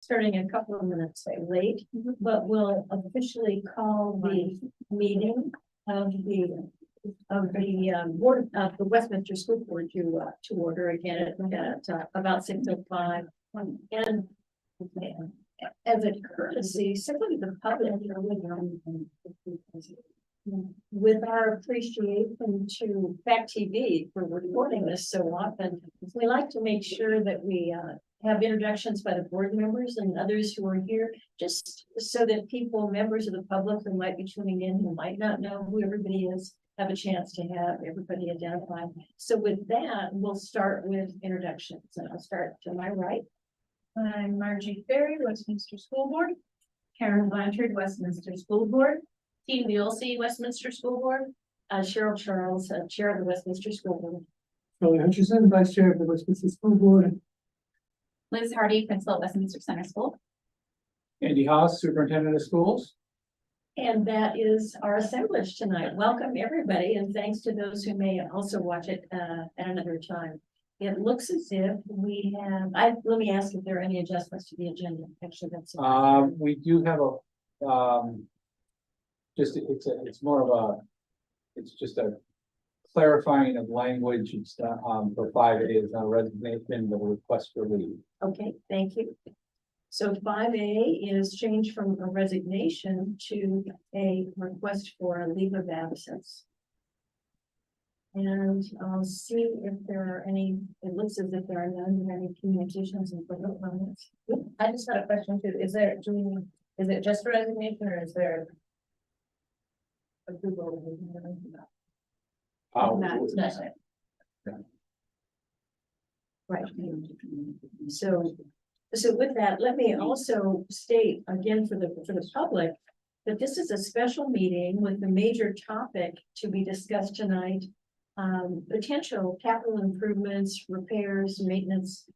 starting a couple of minutes late, but we'll officially call the meeting of the board of the Westminster School Board to order again at about 6:05. And as a courtesy, simply the public, with our appreciation to Fact TV for recording this so often, we like to make sure that we have introductions by the board members and others who are here, just so that people, members of the public who might be tuning in, who might not know who everybody is, have a chance to have everybody identified. So with that, we'll start with introductions, and I'll start to my right. I'm Margie Ferry, Westminster School Board. Karen Blanchard, Westminster School Board. Team Mulesy, Westminster School Board. Cheryl Charles, Chair of the Westminster School Board. Charlie Hutchison, Vice Chair of the Westminster School Board. Liz Hardy, Principal at Westminster Center School. Andy Haas, Superintendent of Schools. And that is our assemblage tonight. Welcome, everybody, and thanks to those who may also watch it at another time. It looks as if we have, let me ask if there are any adjustments to the agenda. Actually, that's. We do have a, it's more of a, it's just a clarifying of language. It's for 5A is not a resignation, but a request for leave. Okay, thank you. So 5A is changed from a resignation to a request for a leave of absence. And I'll see if there are any, it looks as if there are none, any communications and public comments. I just had a question too. Is it just a resignation or is there approval? That's it. Right. So with that, let me also state again for the public that this is a special meeting with the major topic to be discussed tonight. Potential capital improvements, repairs, maintenance,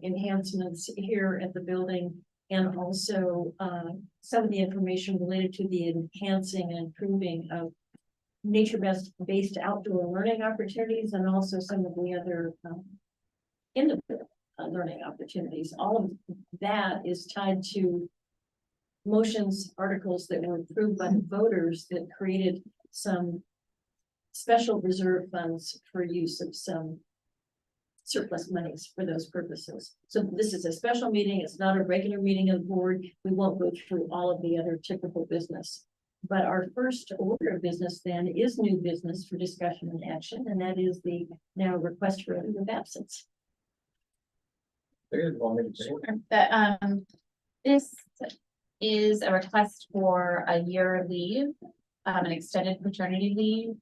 enhancements here at the building, and also some of the information related to the enhancing and improving of nature-based outdoor learning opportunities, and also some of the other indoor learning opportunities. All of that is tied to motions, articles that were approved by the voters that created some special reserve funds for use of some surplus monies for those purposes. So this is a special meeting. It's not a regular meeting of the board. We won't go through all of the other typical business. But our first order of business then is new business for discussion and action, and that is the now request for a leave of absence. This is a request for a year leave, an extended maternity leave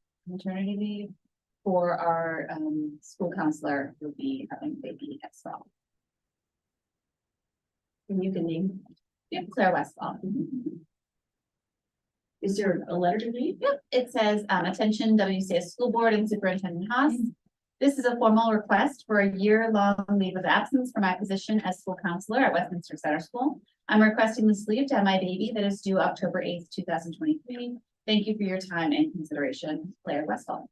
for our school counselor who'll be having a baby as well. And you can name. Yep, Claire Westfall. Is there a letter to read? Yep, it says, attention WCS School Board and Superintendent Haas. This is a formal request for a year-long leave of absence for my position as school counselor at Westminster Center School. I'm requesting this leave to have my baby that is due October 8th, 2023. Thank you for your time and consideration, Claire Westfall.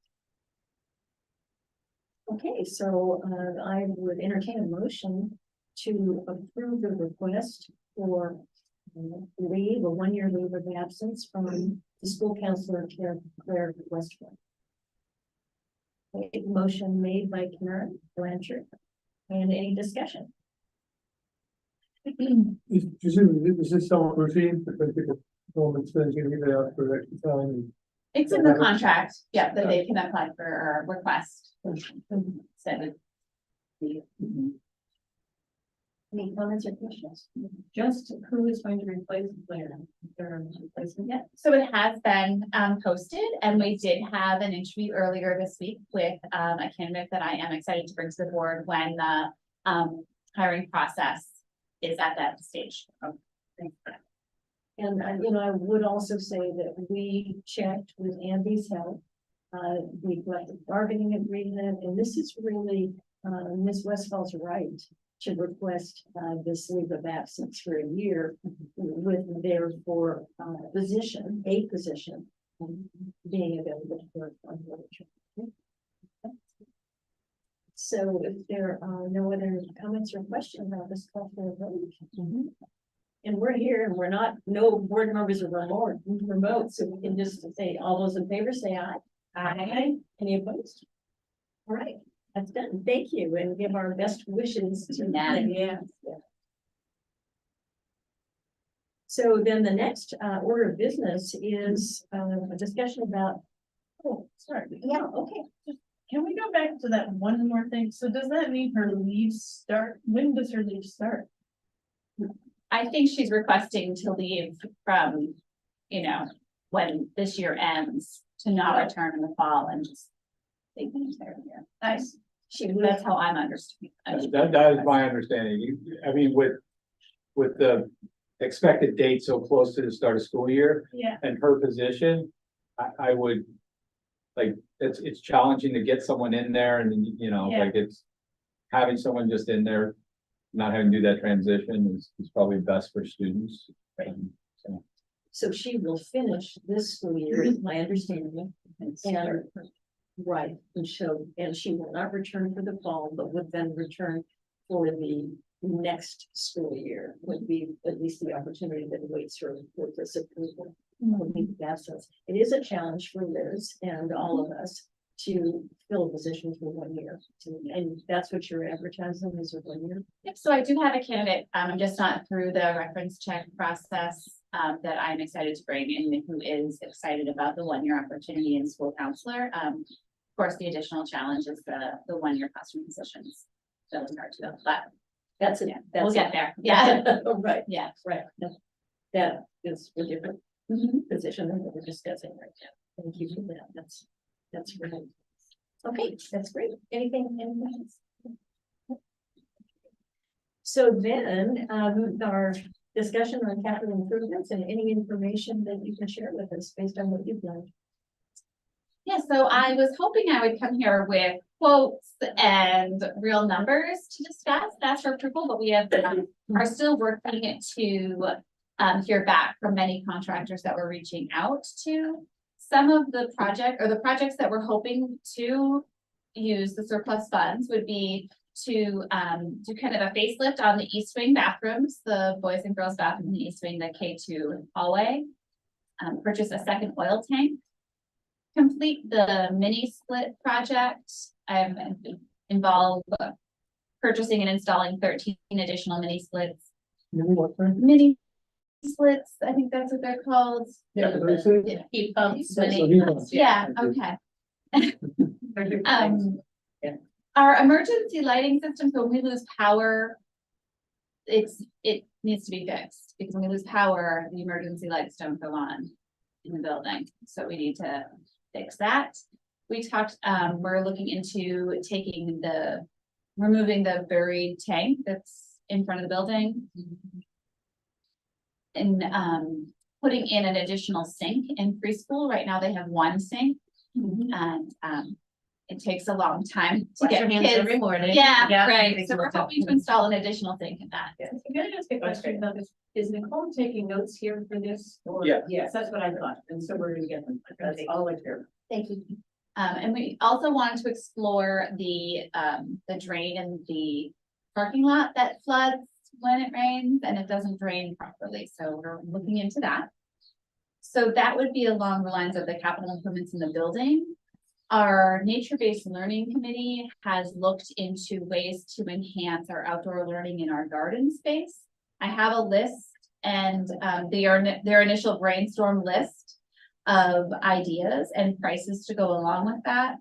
Okay, so I would entertain a motion to approve the request for leave, a one-year leave of absence from the school counselor, Claire Westfall. Motion made by Karen Blanchard. And any discussion? Presumably, was this somewhat routine because people normally spend leave out for extra time? It's in the contract, yeah, that they can apply for or request. Any comments or questions? Just who is going to replace Claire? Yeah, so it has been posted, and we did have an interview earlier this week with a candidate that I am excited to bring to the board when the hiring process is at that stage. Thanks for that. And I would also say that we checked with Andy's help. We got the bargaining agreement, and this is really Ms. Westfall's right to request this leave of absence for a year with therefore a position being available for So if there are no other comments or questions, I'll just call for a vote. And we're here and we're not, no board members are remote, so we can just say, all those in favor, say aye. Aye. Any opposed? All right, that's done. Thank you, and give our best wishes to Nat. Yeah. So then the next order of business is a discussion about, oh, sorry, yeah, okay. Can we go back to that one more thing? So does that mean her leaves start? When does her leave start? I think she's requesting to leave from, you know, when this year ends, to not return in the fall and just. They finish their year. Nice. That's how I'm understanding. That is my understanding. I mean, with the expected date so close to the start of school year Yeah. and her position, I would, like, it's challenging to get someone in there and, you know, Yeah. like it's having someone just in there, not having to do that transition is probably best for students. So, So she will finish this school year, is my understanding. And, right, and she will not return for the fall, but would then return for the next school year, would be at least the opportunity that awaits her with this approval. It is a challenge for Liz and all of us to fill a position for 1 year. And that's what you're advertising is a 1 year. Yep, so I do have a candidate, I'm just not through the reference check process, that I'm excited to bring in, who is excited about the 1 year opportunity in school counselor. Of course, the additional challenge is the 1 year classroom positions. So it's hard to go, but That's it. we'll get there, yeah, Right, yeah. right. No, that is a different Mhm. position than what we're discussing right now. Thank you for that. That's great. Okay, that's great. Anything else? So then, our discussion on capital improvements and any information that you can share with us based on what you've done. Yeah, so I was hoping I would come here with quotes and real numbers to discuss. That's for approval, but we have are still working to hear back from many contractors that we're reaching out to. Some of the projects that we're hoping to use the surplus funds would be to do kind of a facelift on the east wing bathrooms, the boys and girls bathroom in the east wing, the K2 hallway. Purchase a second oil tank. Complete the mini split project. I'm involved purchasing and installing 13 additional mini splits. Mini splits, I think that's what they're called. Heat pumps. Yeah, okay. Our emergency lighting system, so when we lose power, it needs to be fixed, because when we lose power, the emergency lights don't go on in the building, so we need to fix that. We talked, we're looking into removing the buried tank that's in front of the building. And putting in an additional sink in preschool. Right now they have one sink. And it takes a long time to get kids every morning. Yeah, right. So we're hoping to install an additional sink in that. Can I ask a question about this? Is Nicole taking notes here for this? Or- Yeah. Yes, that's what I thought. And so we're gonna get them. That's all I care. Thank you. And we also wanted to explore the drain in the parking lot that floods when it rains and it doesn't drain properly. So we're looking into that. So that would be along the lines of the capital improvements in the building. Our nature-based learning committee has looked into ways to enhance our outdoor learning in our garden space. I have a list and their initial brainstorm list of ideas and prices to go along with that.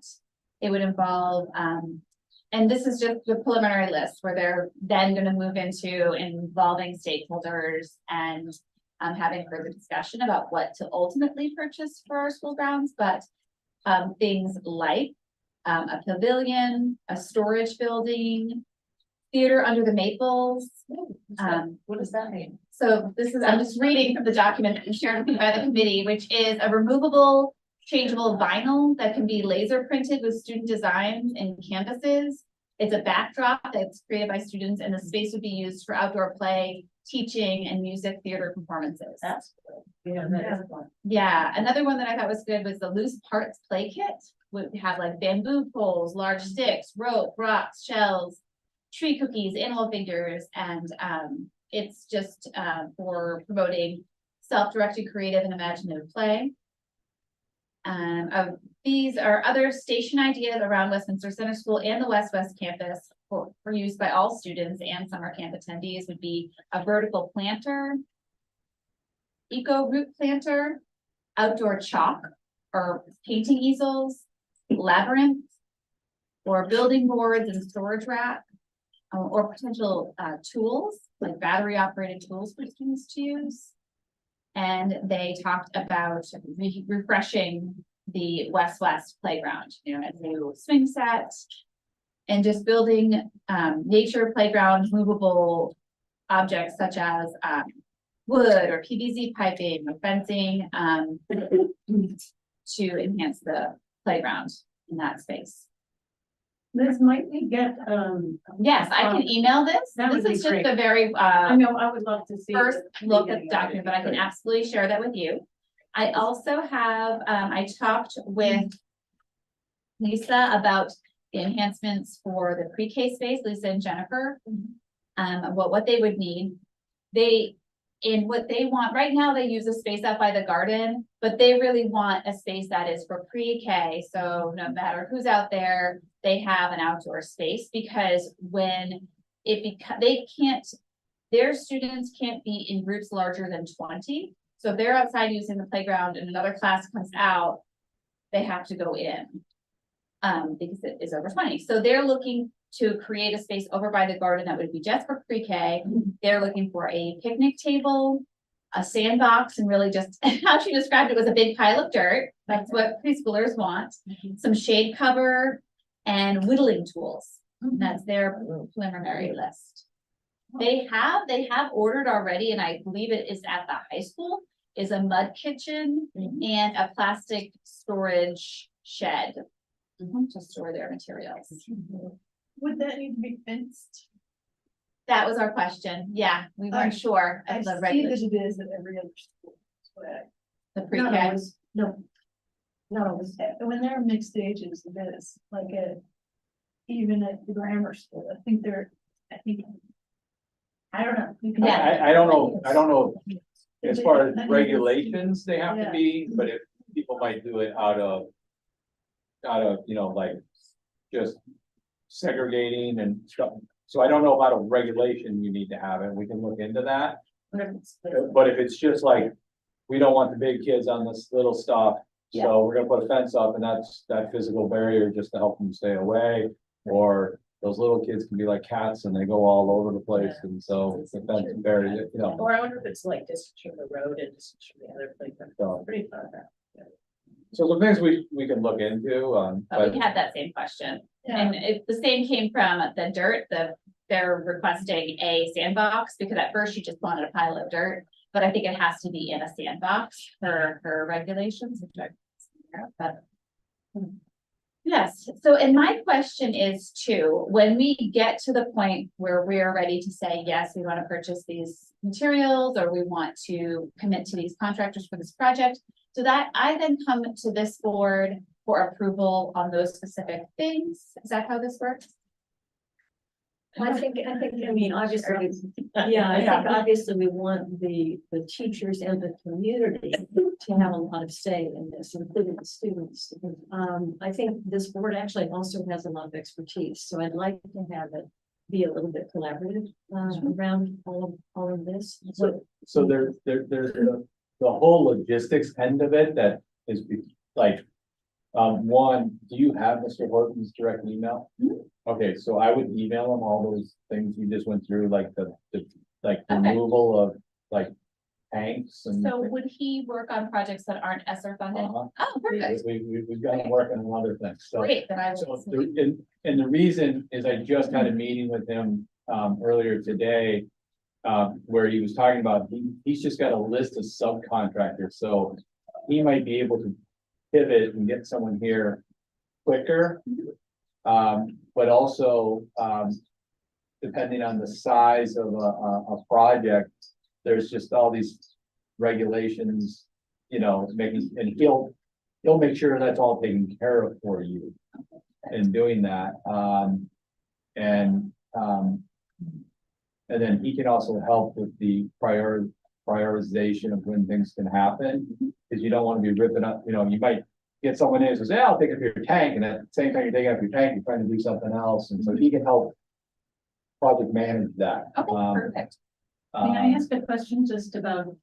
It would involve, and this is just the preliminary list where they're then going to move into involving stakeholders and having further discussion about what to ultimately purchase for our school grounds, but things like a pavilion, a storage building, theater under the maples. What does that mean? So I'm just reading from the document that was shared with me by the committee, which is a removable, changeable vinyl that can be laser printed with student designs and canvases It's a backdrop that's created by students, and the space would be used for outdoor play, teaching, and music theater performances. That's good. Yeah, that is fun. Yeah, another one that I thought was good was the loose parts play kit. Would have like bamboo poles, large sticks, rope, rocks, shells, tree cookies, animal figures, and it's just for promoting self-directed, creative, and imaginative play. These are other station ideas around Westminster Center School and the West campus for use by all students and summer camp attendees would be a vertical planter, eco root planter, outdoor chalk or painting easels, labyrinth, or building boards and storage rack, or potential tools like battery operated tools for students to use. And they talked about refreshing the West playground, you know, a new swing set, and just building nature playground movable objects such as wood or PVC piping or fencing to enhance the playground in that space. Liz, might we get, Yes, I can email this. That would This be is just great. a very I know, I would love to see. first the look at the beginning of it. document, but I can absolutely share that with you. I also have, I talked with Lisa about the enhancements for the pre-K space, Lisa and Jennifer. What they would need. What they want, right now they use a space out by the garden, but they really want a space that is for pre-K. So no matter who's out there, they have an outdoor space, because when their students can't be in groups larger than 20. So if they're outside using the playground and another class comes out, they have to go in. Because it is over 20. So they're looking to create a space over by the garden that would be just for pre-K. They're looking for a picnic table, a sandbox, and really just how she described it was a big pile of dirt. That's what preschoolers want. Some shade cover and whittling tools. That's their preliminary list. They have ordered already, and I believe it is at the high school, is a mud kitchen and a plastic storage shed to store their materials. Would that need to be fenced? That was our question. Yeah, we weren't sure I of the see regulation, that it is at every other school. But the Not pre-K. always, no. Not always. when they're mixed ages, it is like even at the grammar school, I think I don't know. You can- Yeah. I don't know, as far as regulations, they have to be, but if people might do it out of, you know, like, just segregating and stuff. So I don't know about a regulation you need to have it, we can look into that. But if it's just like, we don't want the big kids on this little stuff, so we're gonna put a fence up, and that's that physical barrier just to help them stay away. Or those little kids can be like cats and they go all over the place, and so it's a fence and barrier, you know. Or I wonder if it's like distance from the road and distance from the other place. So, Pretty far back. so the things we can look into, But we had that same question. And the same came from the dirt, they're requesting a sandbox, because at first she just wanted a pile of dirt. But I think it has to be in a sandbox for her regulations. But yes, so and my question is too, when we get to the point where we're ready to say, yes, we want to purchase these materials, or we want to commit to these contractors for this project, so that I then come to this board for approval on those specific things. Is that how this works? I mean, obviously, yeah, I think obviously we want the teachers and the community to have a lot of say in this, including the students. I think this board actually also has a lot of expertise, so I'd like to have it be a little bit collaborative around all of this. so there's the whole logistics end of it that is like, one, do you have Mr. Horton's direct email? Okay, so I would email him all those things you just went through, like the Okay. removal of like tanks and. So would he work on projects that aren't ESSER funded? Uh-huh. Oh, perfect. We've got him working on other things, so. Great, then I So, will. and the reason is I just had a meeting with him, earlier today. Where he was talking about, he's just got a list of subcontractors, so he might be able to pivot and get someone here quicker. But also, depending on the size of a project, there's just all these regulations, you know, making, and he'll make sure that's all taken care of for you in doing that. And then he can also help with the prioritization of when things can happen, because you don't want to be ripping up, you know, you might get someone in who says, yeah, I'll take up your tank, and at the same time you're taking up your tank, you're trying to do something else, and so he can help project manage that. Okay, perfect. May I ask a question just about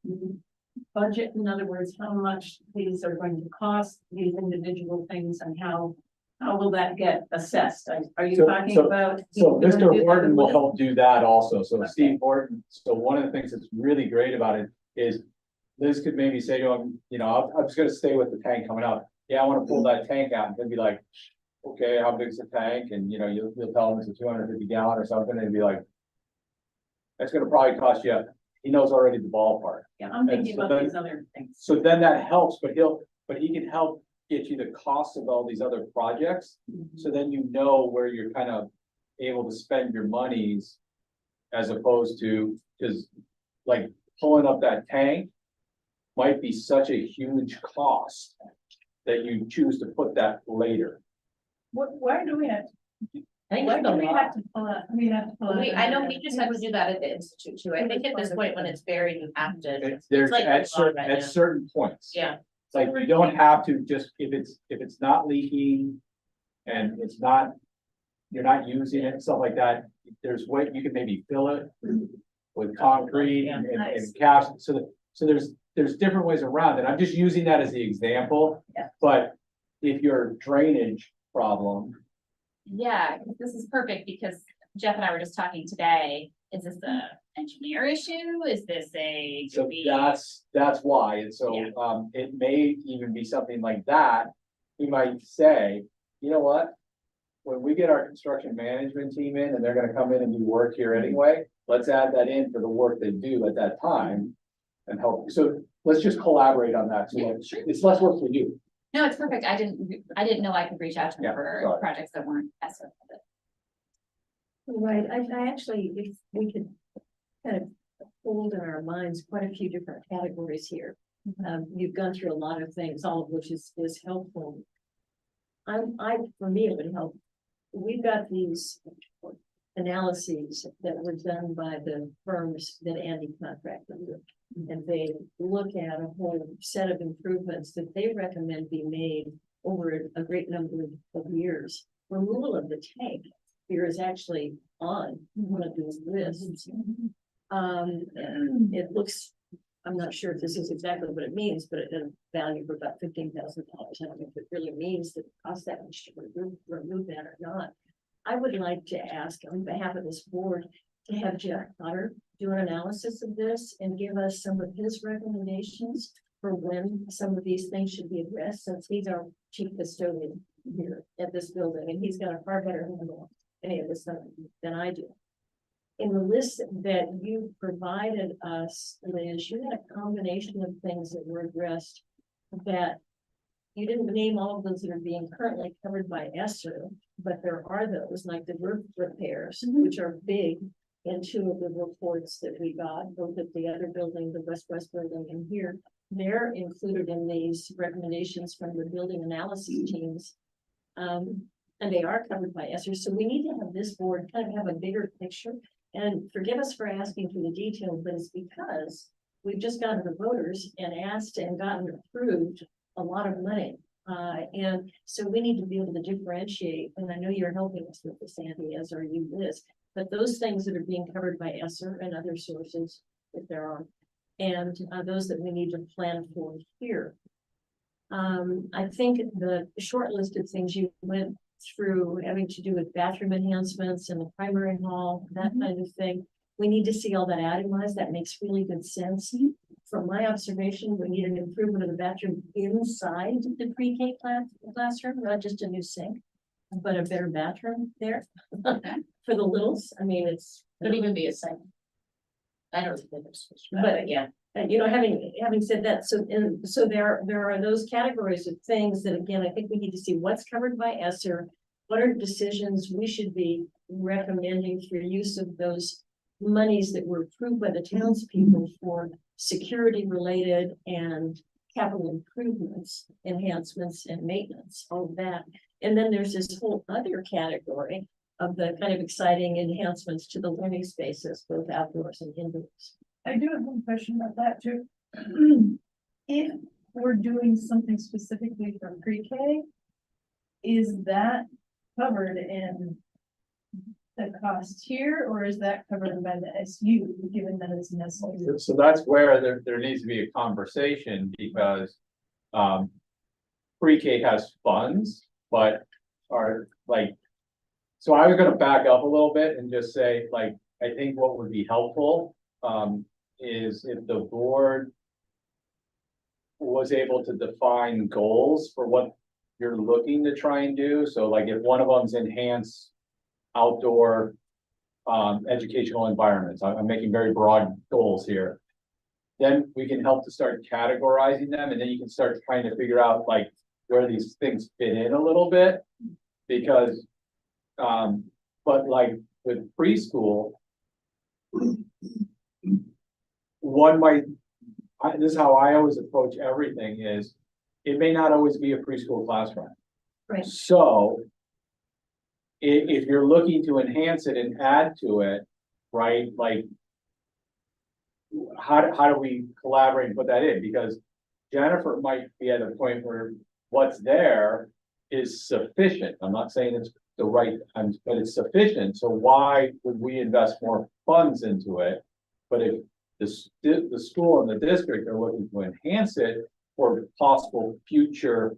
budget? In other words, how much these are going to cost, these individual things, and how will that get assessed? Are you talking about? So you're gonna Mr. do Horton will that? help do that also. So Okay. Steve Horton, so one of the things that's really great about it is Liz could maybe say to him, you know, I'm just gonna stay with the tank coming out. Yeah, I wanna pull that tank out, and he'll be like, okay, how big's the tank? And you know, you'll tell him it's a 250 gallon or something, and he'll be like, that's gonna probably cost you, he knows already the ballpark. Yeah, I'm thinking And so about then- these other things. So then that helps, but he can help get you the cost of all these other projects. So then you know where you're kind of able to spend your monies. As opposed to, because like pulling up that tank might be such a huge cost that you choose to put that later. Why do we have, I think why it's do a we lot. have to pull out, we have to pull out? I know we just have to do that at the institute too. I think at this point, when it's buried, you have to, There's like at the law right now. certain points. yeah. It's like you don't have to just, if it's not leaking and it's not, you're not using it and stuff like that, there's way, you can maybe fill it with concrete and Nice. caps. So there's different ways around it. I'm just using that as the example. Yeah. But if your drainage problem, Yeah, this is perfect because Jeff and I were just talking today. Is this a engineer issue? Is this a? so that's why. And so, Yeah. it may even be something like that. He might say, you know what? When we get our construction management team in and they're gonna come in and do work here anyway, let's add that in for the work they do at that time. And help, so let's just collaborate on that, so Yeah, sure. it's less work for you. No, it's perfect. I didn't know I could reach out to Yeah, him for sorry. projects that weren't ESSER. Right, I actually, if we could kind of hold in our minds quite a few different categories here. You've gone through a lot of things, all of which is helpful. For me, it would help. We've got these analyses that were done by the firms that Andy contracted with. And they look at a whole set of improvements that they recommend be made over a great number of years. Removal of the tank here is actually on one of these lists. It looks, I'm not sure if this is exactly what it means, but it had a value for about $15,000. I don't know if it really means that it costs that much to remove that or not. I would like to ask on behalf of this board to have Jeff Potter do an analysis of this and give us some of his recommendations for when some of these things should be addressed, since he's our chief custodian here at this building, and he's got a far better handle on any of this stuff than I do. In the list that you provided us, Liz, you had a combination of things that were addressed that you didn't name all of those that are being currently covered by ESSER, but there are those like the roof repairs, which are big in two of the reports that we got, both at the other building, the West building, and here. They're included in these recommendations from the building analysis teams. And they are covered by ESSER, so we need to have this board kind of have a bigger picture. And forgive us for asking for the detail, but it's because we've just gone to the voters and asked and gotten approved a lot of money. And so we need to be able to differentiate, and I know you're helping us with this, Andy, as are you, Liz, but those things that are being covered by ESSER and other sources, if there are, and those that we need to plan for here. I think the short list of things you went through having to do with bathroom enhancements in the primary hall, that kind of thing. We need to see all that itemized. That makes really good sense. From my observation, we need an improvement of the bathroom inside the pre-K classroom, not just a new sink, but a better bathroom there for the littles. I mean, it's. Could even be a sink. I don't think it's. But yeah, you know, having said that, so there are those categories of things that, again, I think we need to see what's covered by ESSER, what are decisions we should be recommending for use of those monies that were approved by the townspeople for security related and capital improvements, enhancements and maintenance, all of that. And then there's this whole other category of the kind of exciting enhancements to the learning spaces, both outdoors and indoors. I do have one question about that too. If we're doing something specifically for pre-K, is that covered in the cost here, or is that covered by the SU, given that it's necessary? So that's where there needs to be a conversation because, pre-K has funds, but are like, so I was gonna back up a little bit and just say, like, I think what would be helpful, is if the board was able to define goals for what you're looking to try and do. So like if one of them's enhance outdoor educational environments, I'm making very broad goals here. Then we can help to start categorizing them and then you can start trying to figure out like where these things fit in a little bit. Because but like with preschool, one might, this is how I always approach everything is, it may not always be a preschool classroom. Right. So if you're looking to enhance it and add to it, right, like how do we collaborate and put that in? Because Jennifer might be at a point where what's there is sufficient. I'm not saying it's the right, but it's sufficient. So why would we invest more funds into it? But if the school and the district are looking to enhance it for possible future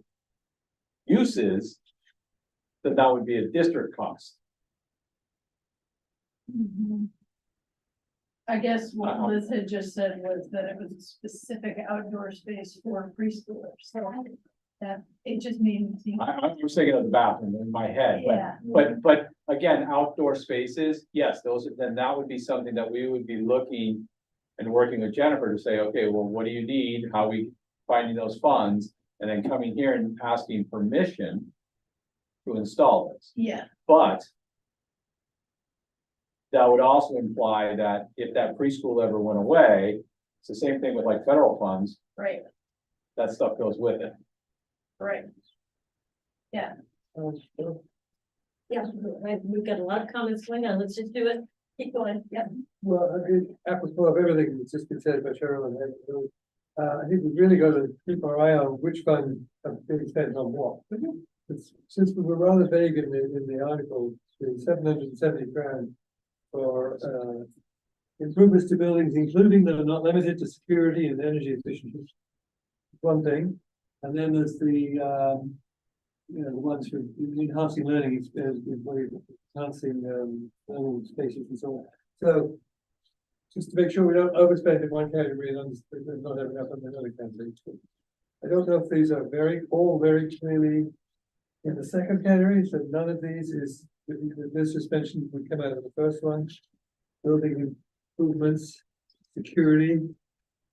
uses, then that would be a district cost. I guess what Liz had just said was that it was a specific outdoor space for preschoolers, so that it just made me think. I was thinking of the bathroom in my head, Yeah. but again, outdoor spaces, yes, then that would be something that we would be looking and working with Jennifer to say, okay, well, what do you need? How are we finding those funds? And then coming here and asking permission to install this. Yeah, But that would also imply that if that preschool ever went away, it's the same thing with like federal funds, right, that stuff goes with it. right. Yeah, we've got a lot of comments going on. Let's just do it. Keep going. Yeah. Well, I mean, apropos of everything that's just been said by Cheryl and I think we've really got to keep our eye on which fund are being spent on what. Since we were rather vague in the article, the 770 grand for improvements to buildings, including that are not limited to security and energy efficiency. One thing, and then there's the the ones who enhancing learning experience, enhancing learning spaces and so on. So just to make sure we don't overspend in one category and not have enough in another category. I don't know if these are all very clearly in the second category, so none of these is, this suspension would come out of the first one. Building improvements, security,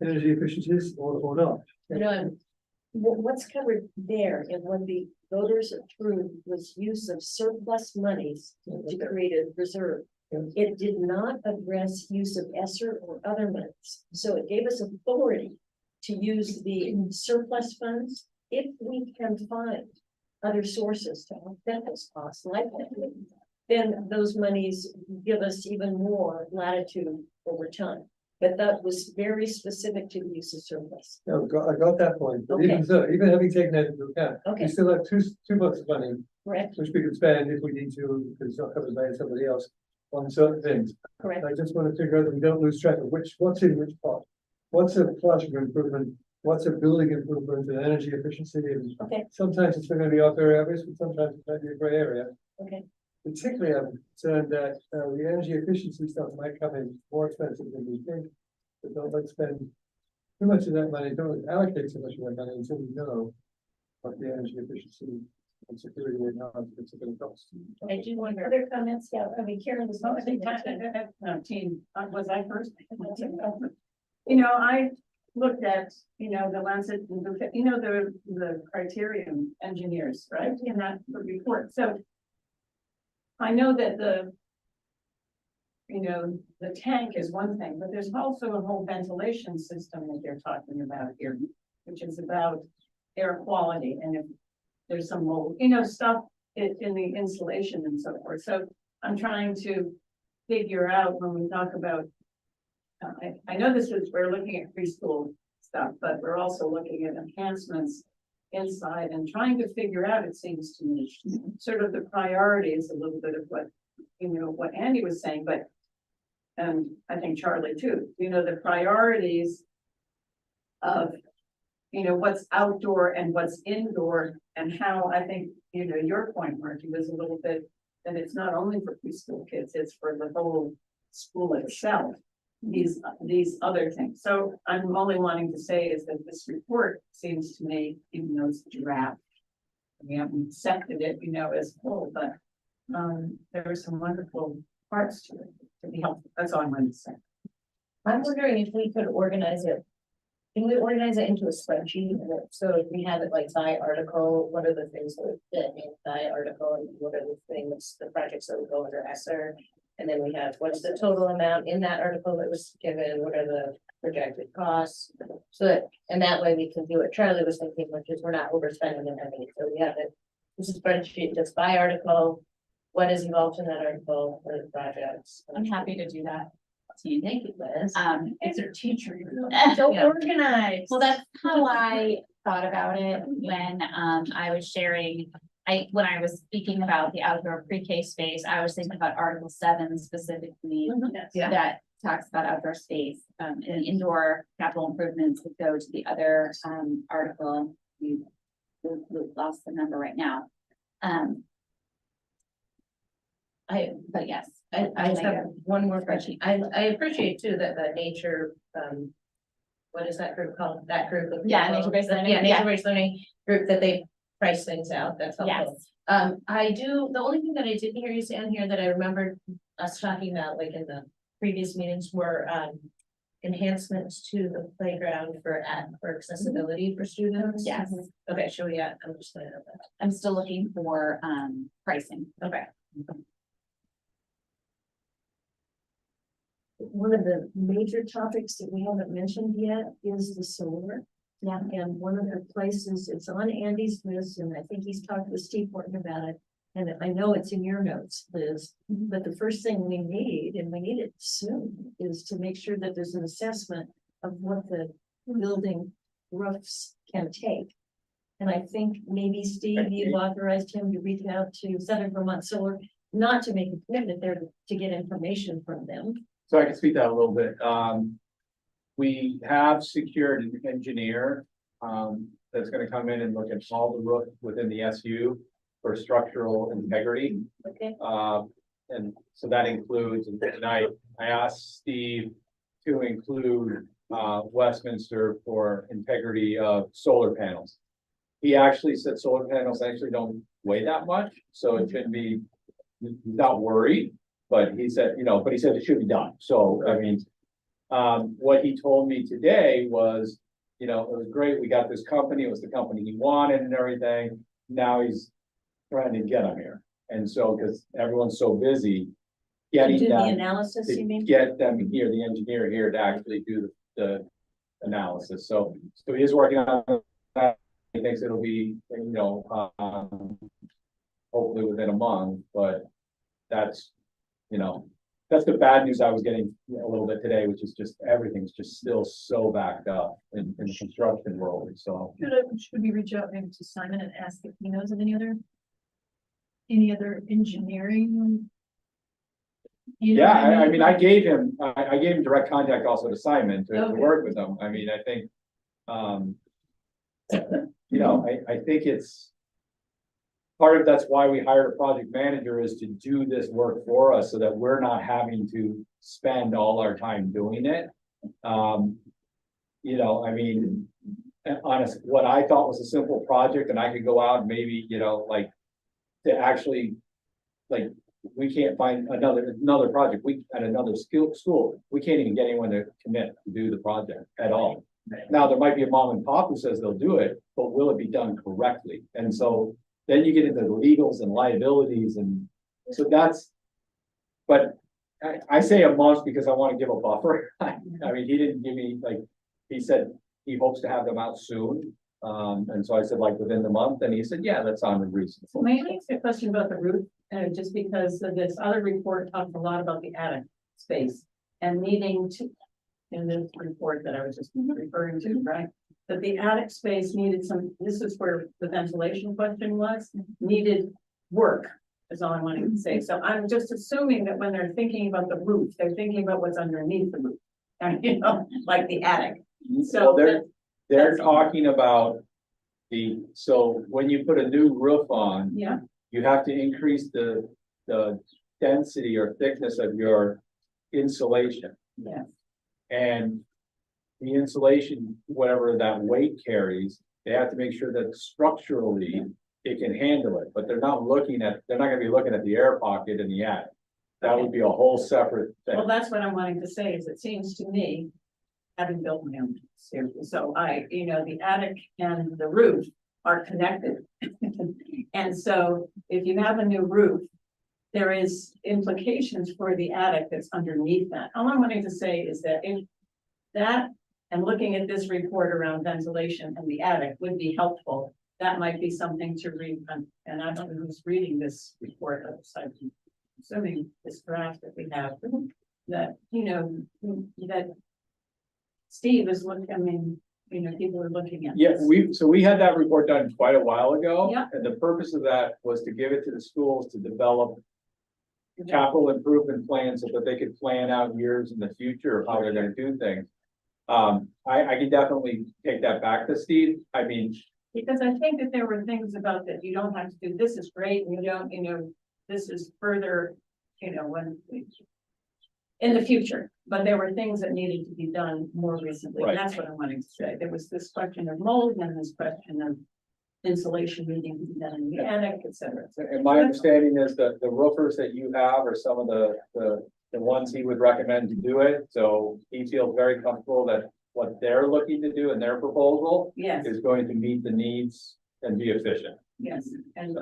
energy efficiencies, or not. You know, what's covered there and when the voters approved was use of surplus monies to create a reserve. It did not address use of ESSER or other monies. So it gave us authority to use the surplus funds if we can find other sources to offset those costs like that. Then those monies give us even more latitude over time. But that was very specific to the use of surplus. No, I got that point, but Okay. even so, even having taken that into account, Okay. we still have two bucks of money, Correct, which we could spend if we need to, because it's not covered by somebody else on certain things. correct. I just want to figure out that we don't lose track of what's in which pot. What's a classroom improvement, what's a building improvement and energy efficiency, and Okay, sometimes it's going to be off very obvious, but sometimes it might be a gray area. okay. Particularly, I'm concerned that the energy efficiency stuff might come in more expensive than we think. But don't let's spend too much of that money, don't allocate so much of that money until we know what the energy efficiency and security enhancements are going to cost. I do wonder. Other comments? Yeah, I mean, Karen was. I think was I first? You know, I looked at, the Lancet, the criterion engineers, right, in that report. So I know that the tank is one thing, but there's also a whole ventilation system that they're talking about here, which is about air quality and if there's some mold, stuff in the insulation and so forth. So I'm trying to figure out when we talk about, I know we're looking at preschool stuff, but we're also looking at enhancements inside and trying to figure out, it seems to me, sort of the priorities, a little bit of what Andy was saying, but I think Charlie too, the priorities of, what's outdoor and what's indoor and how I think, your point, Marky, was a little bit that it's not only for preschool kids, it's for the whole school itself, these other things. So I'm only wanting to say is that this report seems to me, even though it's a draft, we haven't accepted it, as full, but there are some wonderful parts to it to be helpful. That's all I'm going to say. I'm wondering if we could organize it. Can we organize it into a spreadsheet? So if we have it like by article, what are the things that fit in by article and what are the things, the projects that would go under ESSER? And then we have what's the total amount in that article that was given, what are the projected costs? So that, and that way we can do what Charlie was thinking, which is we're not overspending and everything. So we have it, this is spreadsheet just by article. What is involved in that article for the projects? I'm happy to do that. Thank you, Liz. It's a teacher. So Yeah. organized. Well, that's how I thought about it when I was sharing. When I was speaking about the outdoor pre-K space, I was thinking about Article 7 specifically. Yeah. That talks about outdoor space, and indoor capital improvements would go to the other article. We lost the number right now. But yes, I just have one more question. I appreciate too that the nature, what is that group called? That group of. Yeah, people- nature-based learning, Yeah, yeah. nature-based learning group that they price things out. That's helpful. Yes. The only thing that I didn't hear you say on here that I remembered us talking about, like in the previous meetings, were enhancements to the playground for accessibility for students. Yes. Okay, so yeah, I'm just gonna know that. I'm still looking for pricing. Okay. One of the major topics that we haven't mentioned yet is the solar. Yeah. And one of the places, it's on Andy's list, and I think he's talked with Steve Horton about it. And I know it's in your notes, Liz, but the first thing we need, and we need it soon, is to make sure that there's an assessment of what the building roofs can take. And I think maybe Steve, you've authorized him to reach out to Center for Vermont Solar, not to make a commitment there to get information from them. So I can speak that a little bit. We have secured an engineer, that's gonna come in and look at all the roof within the SU for structural integrity. Okay. And so that includes, and I asked Steve to include, Westminster for integrity of solar panels. He actually said solar panels actually don't weigh that much, so it shouldn't be, he's not worried. But he said, but he said it should be done. So, I mean, what he told me today was, it was great. We got this company. It was the company he wanted and everything. Now he's trying to get them here. And so, because everyone's so busy To getting do the them, analysis, you to mean? get them here, the engineer here to actually do the analysis. So he is working on that. He thinks it'll be, hopefully within a month, but that's, that's the bad news I was getting a little bit today, which is just everything's just still so backed up in the construction world. So Should we reach out maybe to Simon and ask if he knows of any other engineering? yeah, I mean, I gave him direct contact also to Simon to Okay. work with him. I mean, I think, I think it's part of that's why we hired a project manager is to do this work for us so that we're not having to spend all our time doing it. I mean, honestly, what I thought was a simple project and I could go out and maybe, to actually, we can't find another project, at another school, we can't even get anyone to commit to do the project at all. Now, there might be a mom and pop who says they'll do it, but will it be done correctly? And so then you get into the legals and liabilities and So that's, but I say a month because I want to give a buffer. I mean, he didn't give me, like, he said he hopes to have them out soon. And so I said like within the month, and he said, yeah, that sounded reasonable. May I ask you a question about the roof? Just because of this other report talked a lot about the attic space and needing to, in this report that I was just referring to, right? That the attic space needed some, this is where the ventilation question was, needed work, is all I wanted to say. So I'm just assuming that when they're thinking about the roof, they're thinking about what's underneath the roof. And, you know, like the attic. So Well, they're talking about so when you put a new roof on, yeah, you have to increase the density or thickness of your insulation. yeah. And the insulation, whatever that weight carries, they have to make sure that structurally it can handle it, but they're not gonna be looking at the air pocket in the attic. That would be a whole separate thing. Well, that's what I'm wanting to say, is it seems to me, having built my own, so the attic and the roof are connected. And so if you have a new roof, there is implications for the attic that's underneath that. All I'm wanting to say is that if that, and looking at this report around ventilation and the attic would be helpful, that might be something to read, and I don't know who's reading this report, I'm assuming this draft that we have, that, that Steve is looking, I mean, people are looking at. Yeah, this. we had that report done quite a while ago. Yeah. And the purpose of that was to give it to the schools to develop capital improvement plans so that they could plan out years in the future of how they're gonna do things. I can definitely take that back to Steve. I mean, Because I think that there were things about that you don't have to do, this is great, and you don't, this is further, when. In the future, but there were things that needed to be done more recently, Right. and that's what I'm wanting to say. There was this question of mold and this question of insulation needing to be done in the attic, et cetera. and my understanding is that the roofers that you have are some of the ones he would recommend to do it. So he feels very comfortable that what they're looking to do in their proposal Yes, is going to meet the needs and be efficient. yes, and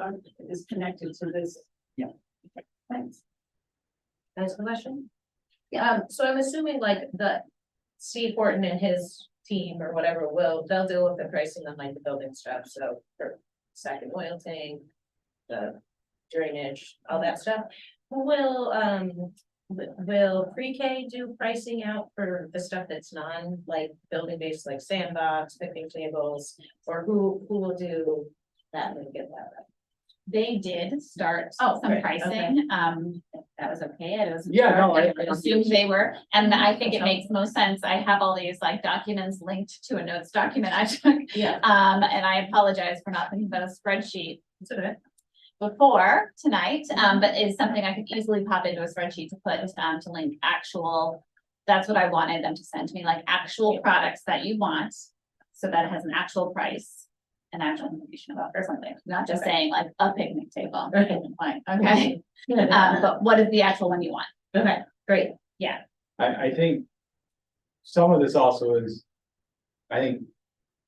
is connected to this. Yeah. Thanks. That's the question. Yeah, so I'm assuming like the Steve Horton and his team or whatever they'll deal with the pricing on like the building stuff, so for second oil tank, the drainage, all that stuff. Will pre-K do pricing out for the stuff that's like building based, like sandbox, picnic tables, or who will do that and get that right? They did start Oh, some great, pricing, that was okay, I wasn't Yeah, sure. no, I I- assumed they were, and I think it makes most sense, I have all these like documents linked to a notes document I took. Yeah. And I apologize for not thinking about a spreadsheet before tonight, but it's something I could easily pop into a spreadsheet to put, to link actual. That's what I wanted them to send to me, like actual products that you want, so that it has an actual price. And actual information about or something, not just saying like a picnic table. Like, okay, but what is the actual one you want? Okay, great. I think some of this also is, I think,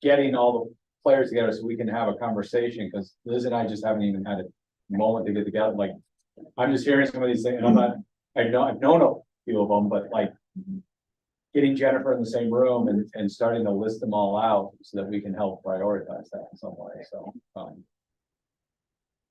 getting all the players together so we can have a conversation, because Liz and I just haven't even had a moment to get together. Like, I'm just hearing some of these things, and I've known a few of them, but like getting Jennifer in the same room and starting to list them all out so that we can help prioritize that in some way, so.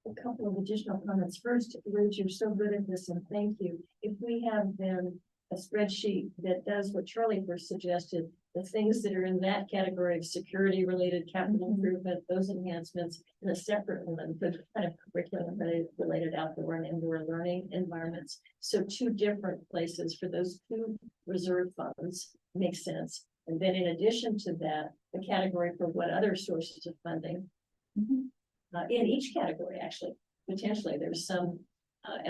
A couple of additional comments. First, Rich, you're so good at this, and thank you. If we have then a spreadsheet that does what Charlie first suggested, the things that are in that category of security related capital improvement, those enhancements, in a separate one, the kind of curriculum related outdoor and indoor learning environments. So two different places for those two reserve funds makes sense. And then in addition to that, the category for what other sources of funding. In each category, actually, potentially, there's some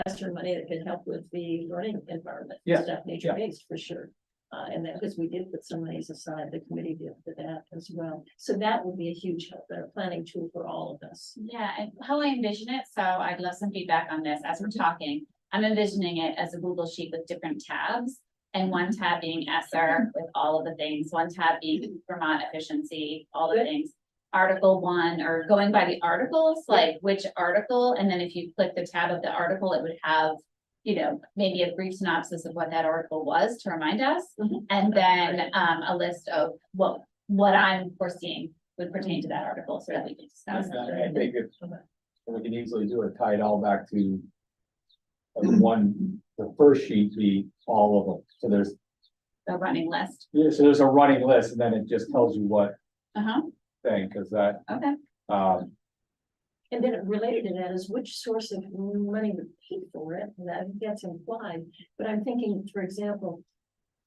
extra money that could help with the learning environment. Yeah, Stuff nature based for sure. And that, because we did put some monies aside, the committee did for that as well. So that will be a huge help, a planning tool for all of us. Yeah, and how I envision it, so I'd love some feedback on this as we're talking. I'm envisioning it as a Google sheet with different tabs. And one tab being ESSER with all of the things, one tab being Vermont efficiency, all the Good. things. Article 1 or going by the articles, like which article, and then if you click the tab of the article, it would have, you know, maybe a brief synopsis of what that article was to remind us, Mhm. and then a list of what I'm foreseeing would pertain to that article, so that we can discuss. I think it's, we can easily do it, tie it all back to one, the first sheet be all of them. So there's, The running list. yeah, so there's a running list and then it just tells you what Uh-huh, thing, because that, okay. And then related to that is which source of money would pay for it, and that gets implied, but I'm thinking, for example.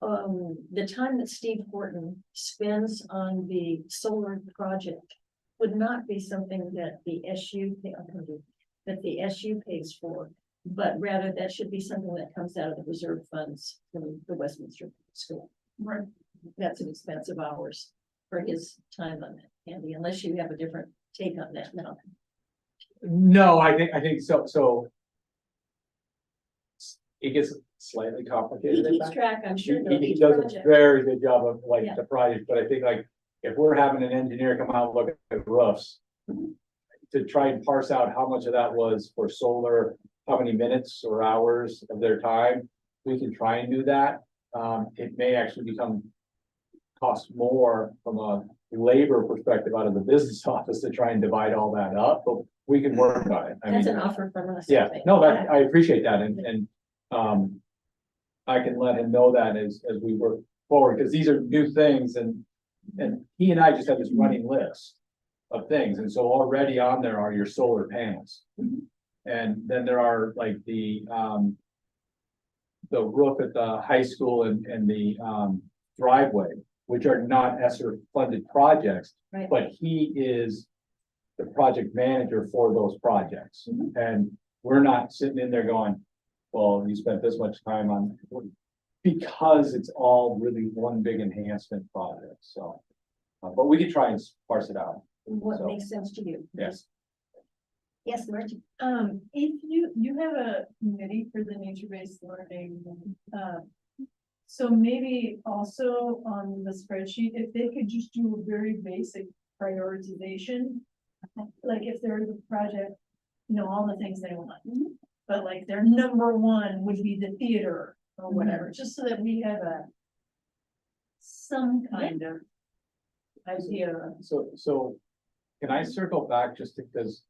The time that Steve Horton spends on the solar project would not be something that the SU pays for. But rather that should be something that comes out of the reserve funds from the Westminster School. Right. That's an expense of hours for his time on that, Andy, unless you have a different take on that now. no, I think so. It gets slightly He complicated. keeps track, I'm sure. of He each does a project. very good job of like Yeah. the project, but I think like if we're having an engineer come out and look at roofs. To try and parse out how much of that was for solar, how many minutes or hours of their time, we can try and do that. It may actually cost more from a labor perspective out of the business office to try and divide all that up, but we can work on it. I That's mean, an offer from us. I yeah, think. no, that, I appreciate that, and, I can let him know that as we work forward, because these are new things, and he and I just have this running list of things, and so already on there are your solar panels. And then there are like the roof at the high school and the, driveway, which are not ESSER funded projects, Right. but he is the project manager for those projects. And we're not sitting in there going, well, you spent this much time on, because it's all really one big enhancement project, so. But we could try and parse it out, What So- makes sense to you? yes. Yes, Margie. If you have a committee for the nature-based learning, so maybe also on the spreadsheet, if they could just do a very basic prioritization. Like if there's a project, you know, all the things they want, but like their number one would be the theater or whatever, just so that we have some kind of idea. So can I circle back just because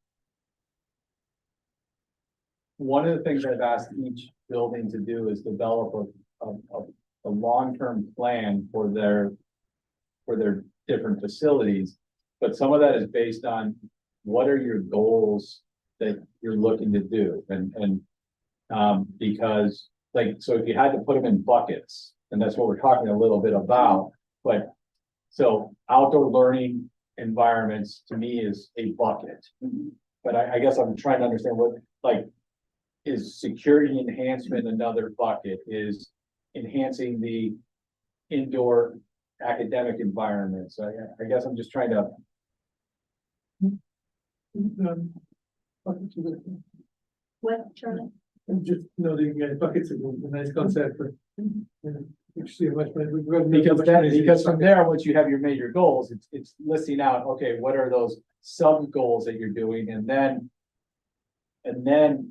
one of the things I've asked each building to do is develop a long-term plan for their different facilities. But some of that is based on what are your goals that you're looking to do? And because like, so if you had to put them in buckets, and that's what we're talking a little bit about, but so outdoor learning environments to me is a bucket. But I guess I'm trying to understand what, like, is security enhancement another bucket? Is enhancing the indoor academic environments? I guess I'm just trying to, What, Charlie? I'm just noting buckets is a nice concept, but. You see much. because from there, once you have your major goals, it's listing out, okay, what are those sub goals that you're doing, and then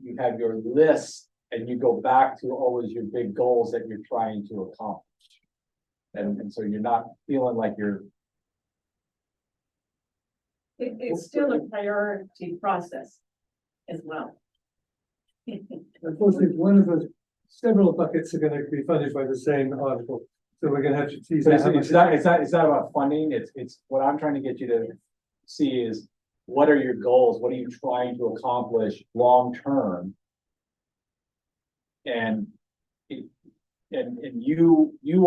you have your list, and you go back to always your big goals that you're trying to accomplish. And so you're not feeling like you're, It's still a priority process as well. Unfortunately, one of the several buckets are gonna be funded by the same article, so we're gonna have to tease so out how much. it's not about funding, it's what I'm trying to get you to see is, what are your goals? What are you trying to accomplish long-term? And you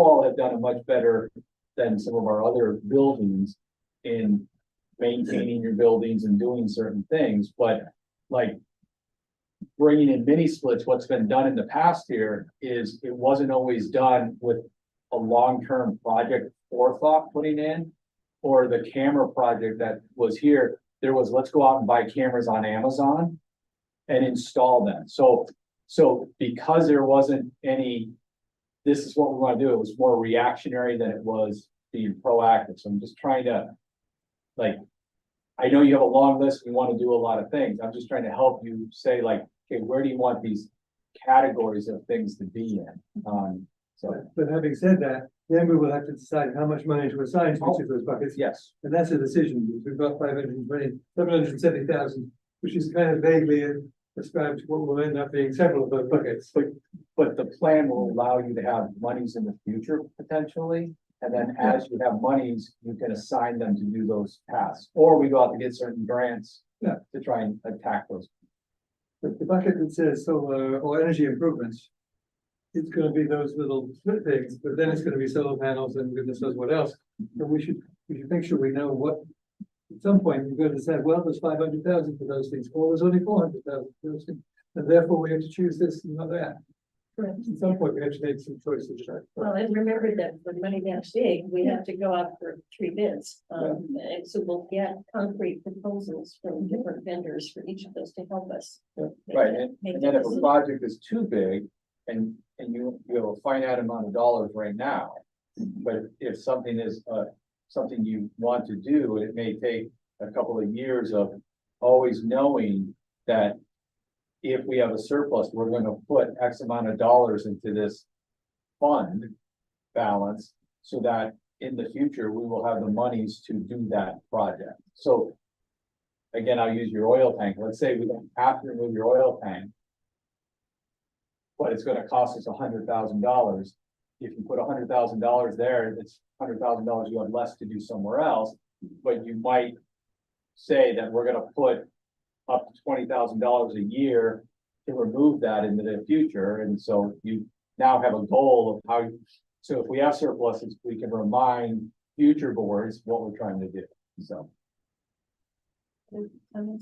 all have done a much better than some of our other buildings in maintaining your buildings and doing certain things, but like bringing in mini splits, what's been done in the past here is it wasn't always done with a long-term project forethought putting in, or the camera project that was here, there was, let's go out and buy cameras on Amazon and install them. So because there wasn't any, this is what we want to do, it was more reactionary than it was being proactive. So I'm just trying to like I know you have a long list, we want to do a lot of things, I'm just trying to help you say like, okay, where do you want these categories of things to be in? So, But having said that, then we will have to decide how much money to assign to each of those buckets. yes, And that's a decision. We've got 770,000, which is kind of vaguely ascribed to what will end up being several of those buckets. but the plan will allow you to have monies in the future potentially. And then as you have monies, you can assign them to do those tasks, or we go out to get certain grants. Yeah. To try and attack those. But the bucket that says solar or energy improvements, it's gonna be those little split things, but then it's gonna be solar panels and goodness knows what else. And we should make sure we know what, at some point, we're going to say, well, there's 500,000 for those things, or there's only 400,000 for those things. And therefore we have to choose this and not that. Correct. At some point, we have to make some choices. Well, and remember that for money that big, we have to go out for 3 bids. And so we'll get concrete proposals from different vendors for each of those to help us. Right, and make then if a decisions. project is too big and you have a finite amount of dollars right now. But if something is something you want to do, it may take a couple of years of always knowing that if we have a surplus, we're gonna put X amount of dollars into this fund balance so that in the future, we will have the monies to do that project. So again, I'll use your oil tank. Let's say we don't have to remove your oil tank, but it's gonna cost us $100,000. If you put $100,000 there, it's $100,000 you have less to do somewhere else, but you might say that we're gonna put up to $20,000 a year to remove that into the future, and so you now have a goal of how, so if we have surpluses, we can remind future boards what we're trying to do, so. How long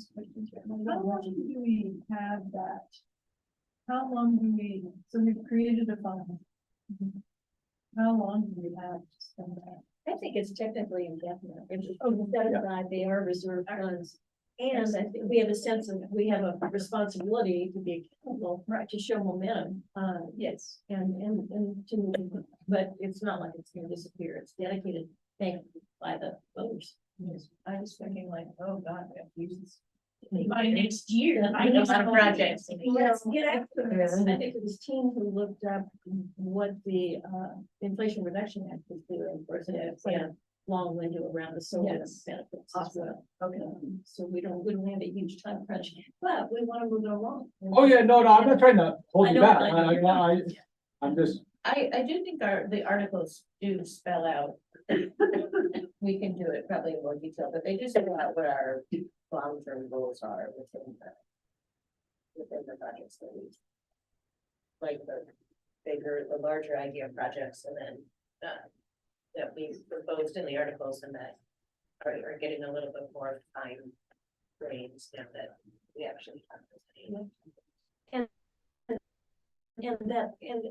do we have that? How long do we, so we've created a fund. How long do we have to spend that? I think it's technically indefinite. It's set aside, they are reserved funds. And I think we have a sense of, we have a responsibility to be accountable, right, to show momentum. Yes, and to, but it's not like it's gonna disappear. It's dedicated, thank you, by the voters. Yes, I was thinking like, oh God, we have to use this. By next year. I know some projects. Yes, get after this. I think it was team who looked up what the Inflation Reduction Act was doing for it, yeah, long window around the solar Yes. benefits as well. Okay, so we don't have a huge time crunch, but we want to move it along. Oh, yeah, no, I'm not trying to hold I you know, back, I know. I'm just, I do think the articles do spell out. We can do it probably in more detail, but they do spell out what our long-term goals are within the projects that we. Like the larger idea projects and then, that we proposed in the articles and that are getting a little bit more time frames now that we actually have. And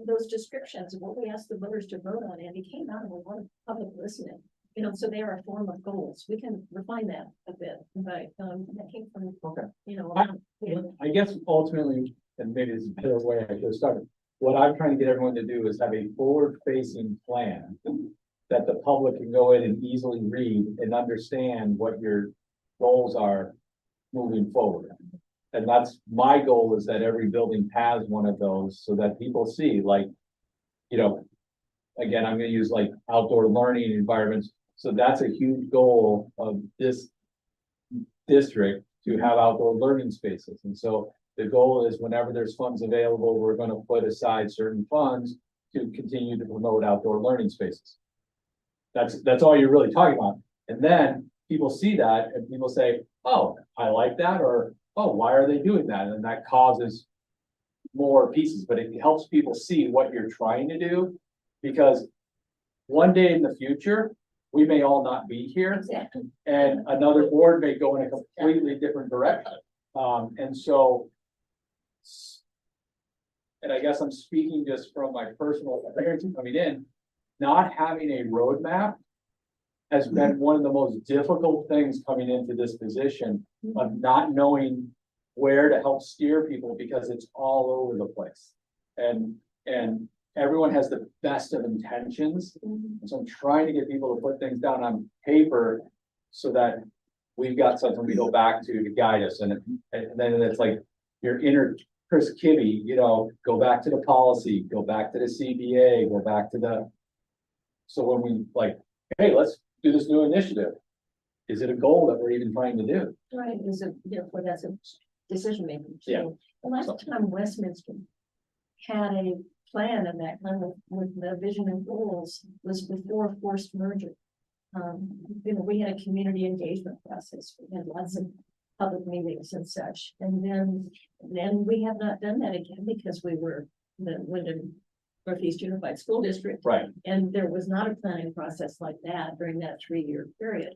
those descriptions of what we asked the voters to vote on, and it came out of a lot of public listening. You know, so they are a form of goals. We can refine that a bit, but that came from, okay. you know. I guess ultimately, and maybe it's a better way I should have started, what I'm trying to get everyone to do is have a forward-facing plan that the public can go in and easily read and understand what your goals are moving forward. And that's my goal, is that every building has one of those so that people see, like, you know, again, I'm gonna use like outdoor learning environments. So that's a huge goal of this district, to have outdoor learning spaces. And so the goal is whenever there's funds available, we're gonna put aside certain funds to continue to promote outdoor learning spaces. That's all you're really talking about. And then people see that and people say, oh, I like that, or, oh, why are they doing that? And that causes more pieces, but it helps people see what you're trying to do. Because one day in the future, we may all not be here. Exactly. And another board may go in a completely different direction. And so. And I guess I'm speaking just from my personal experience coming in, not having a roadmap has been one of the most difficult things coming into this position, of not knowing where to help steer people, because it's all over the place. And everyone has the best of intentions. And so I'm trying to get people to put things down on paper so that we've got something we go back to guide us, and then it's like your inner Chris Kibbe, you know, go back to the policy, go back to the CBA, go back to the. So when we like, hey, let's do this new initiative, is it a goal that we're even trying to do? Right, is it, therefore, that's a decision making. Yeah. The last time Westminster had a plan of that kind with the vision and goals was before forced merger. You know, we had a community engagement process, we had lots of public meetings and such, and then we have not done that again because we were the Wyndham Northeast Unified School District. Right. And there was not a planning process like that during that 3-year period.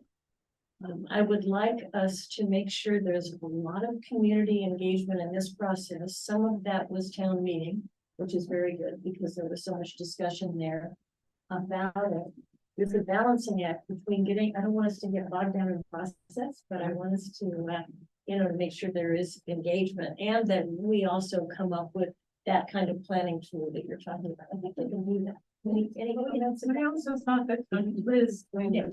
I would like us to make sure there's a lot of community engagement in this process. Some of that was town meeting, which is very good because there was so much discussion there about it. There's a balancing act between getting, I don't want us to get bogged down in the process, but I want us to, you know, make sure there is engagement and that we also come up with that kind of planning tool that you're talking about. I think we can do that. Any, I also thought that Liz, when you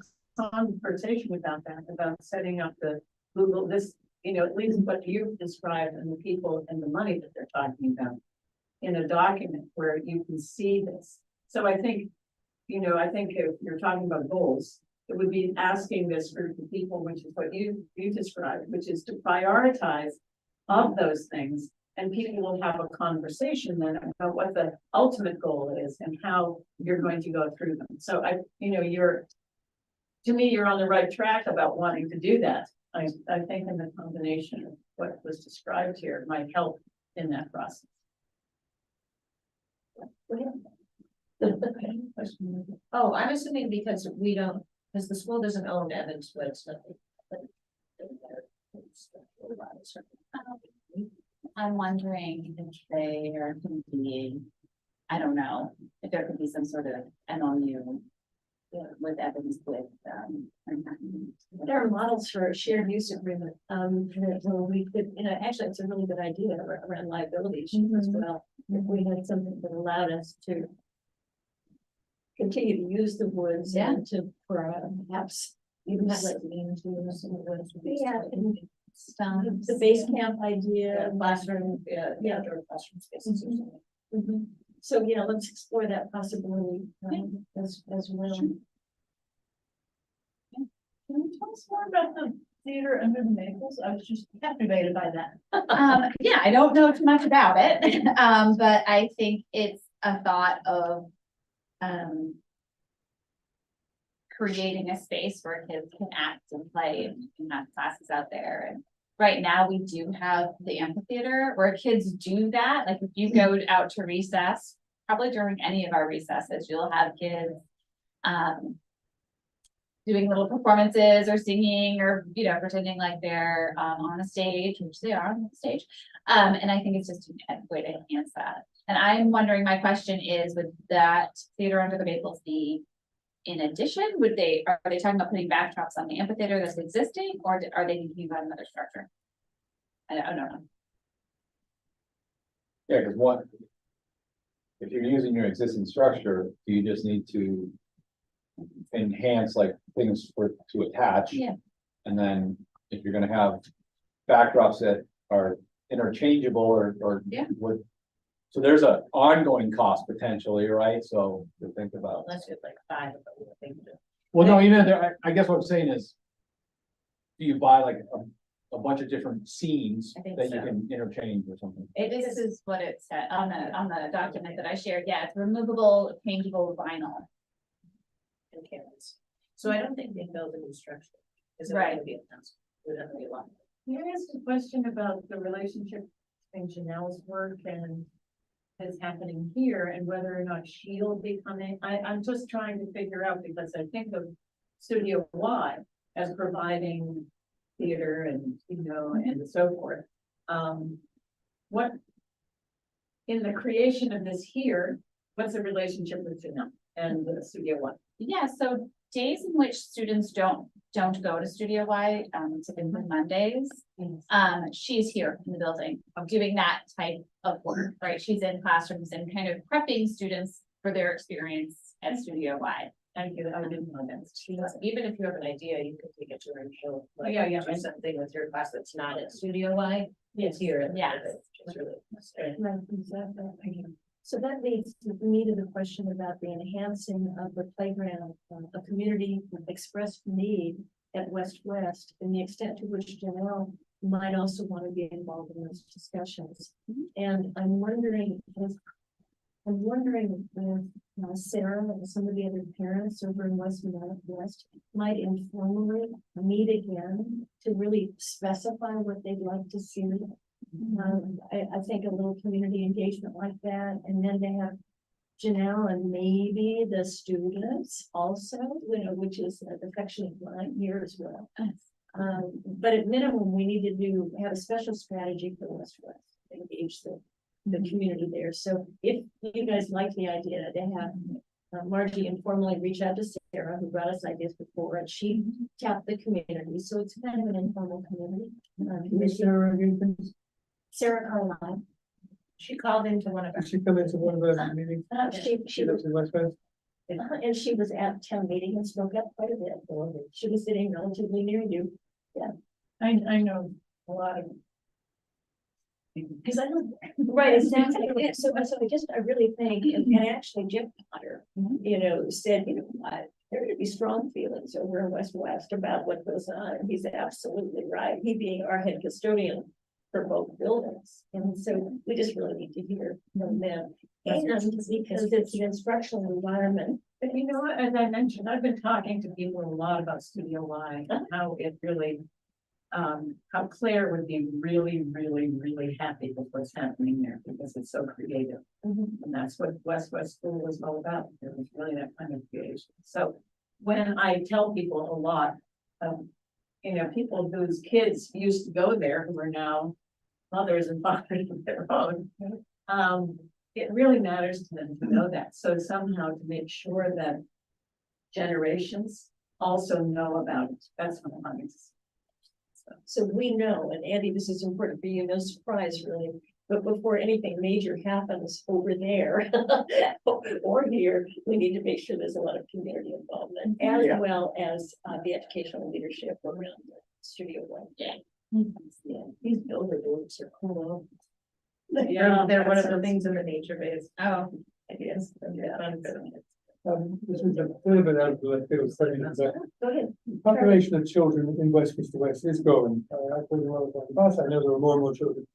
conversation about that, about setting up the Google, this, you know, at least what you've described and the people and the money that they're talking about in a document where you can see this. So I think, you know, I think if you're talking about goals, it would be asking this group of people, which is what you described, which is to prioritize of those things. And people will have a conversation then about what the ultimate goal is and how you're going to go through them. So you know, to me, you're on the right track about wanting to do that. I think in the combination of what was described here might help in that process. Oh, I'm assuming because we don't, because the school doesn't own Evans Woods. I'm wondering if they are being, I don't know, if there could be some sort of MOU with Evans with, there are models for a shared use agreement, where we could, you know, actually, it's a really good idea around liability issues as well. If we had something that allowed us to continue to use the woods and to, perhaps even have like. Yeah, the base camp idea, Classroom, outdoor classroom spaces or something. Mhm. So, yeah, let's explore that possibility, as well. Can you tell us more about the theater under the maples? I was just captivated by that. yeah, I don't know too much about it, but I think it's a thought of creating a space where kids can act and play and can have classes out there. And right now we do have the amphitheater where kids do that. Like if you go out to recess, probably during any of our recesses, you'll have kids doing little performances or singing or, you know, pretending like they're on a stage, which they are on the stage. And I think it's just a way to enhance that. And I'm wondering, my question is, would that theater under the maples be in addition? Are they talking about putting backdrops on the amphitheater that's existing, or are they thinking about another structure? I don't know. Yeah, because if you're using your existing structure, do you just need to enhance like things to attach? Yeah. And then if you're gonna have backdrops that are interchangeable or Yeah. would. So there's an ongoing cost potentially, right? So to think about. Unless it's like 5 of them, I think. Well, no, even there, I guess what I'm saying is. Do you buy like a bunch of different scenes I think that you so. can interchange or something? This is what it said on the document that I shared. Yeah, it's removable, changeable vinyl. And cameras. So I don't think they build a new structure. Because it Right. would be a house. It would have to be a lot. Can I ask a question about the relationship between Janelle's work and is happening here and whether or not she'll be coming? I'm just trying to figure out because I think of Studio Y as providing theater and, you know, and so forth. What in the creation of this here, what's the relationship with Janelle and the Studio Y? Yeah, so days in which students don't go to Studio Y, typically Mondays, she's here in the building doing that type of work, right? She's in classrooms and kind of prepping students for their experience at Studio Y. Thank you, I didn't know that. Even if you have an idea, you can take it to her and show. Oh, yeah, yeah. Do something with your class that's not at studio wide, it's here. Yes. It's really. Right, exactly. So that leads me to the question about the enhancing of the playground, a community expressed need at West West, and the extent to which Janelle might also want to be involved in those discussions. And I'm wondering if Sarah and some of the other parents over in West might informally meet again to really specify what they'd like to see. I think a little community engagement like that, and then to have Janelle and maybe the students also, you know, which is an affectionate line here as well. But at minimum, we need to have a special strategy for West West, engage the community there. So if you guys like the idea to have Margie informally reach out to Sarah, who brought us ideas before, and she tapped the community, so it's kind of an informal community. Who's Sarah again, please? Sarah Carlisle. She called into one of our. Did she come into one of those meetings? She She lives in West West? and she was at town meeting and spoke up quite a bit. She was sitting relatively near you. I know a lot of. Because I don't, right, exactly. Yeah, so I really think, and actually Jim Potter, you know, said, you know, what, there are gonna be strong feelings over in West West about what goes on. And he's absolutely right. He being our head custodian for both buildings. And so we just really need to hear from them. And because it's an instructional environment. But you know what, as I mentioned, I've been talking to people a lot about Studio Y, and how it really. How Claire would be really, really, really happy with what's happening there, because it's so creative. And that's what West School was all about. It was really that kind of creation. So when I tell people a lot, you know, people whose kids used to go there, who are now mothers and fathers of their own, it really matters to them to know that. So somehow to make sure that generations also know about it. That's what I'm saying. So we know, and Andy, this is important for you, no surprise really, but before anything major happens over there or here, we need to make sure there's a lot of community involvement as well as the educational leadership around the Studio One. Yeah, these builders are cool. Yeah, They're one of the sounds- things in the nature base. Oh, Ideas. This is a little bit out of the left field study, but Go ahead. the population of children in Westminster West is growing. I've heard a lot about the past, I know there are more and more children.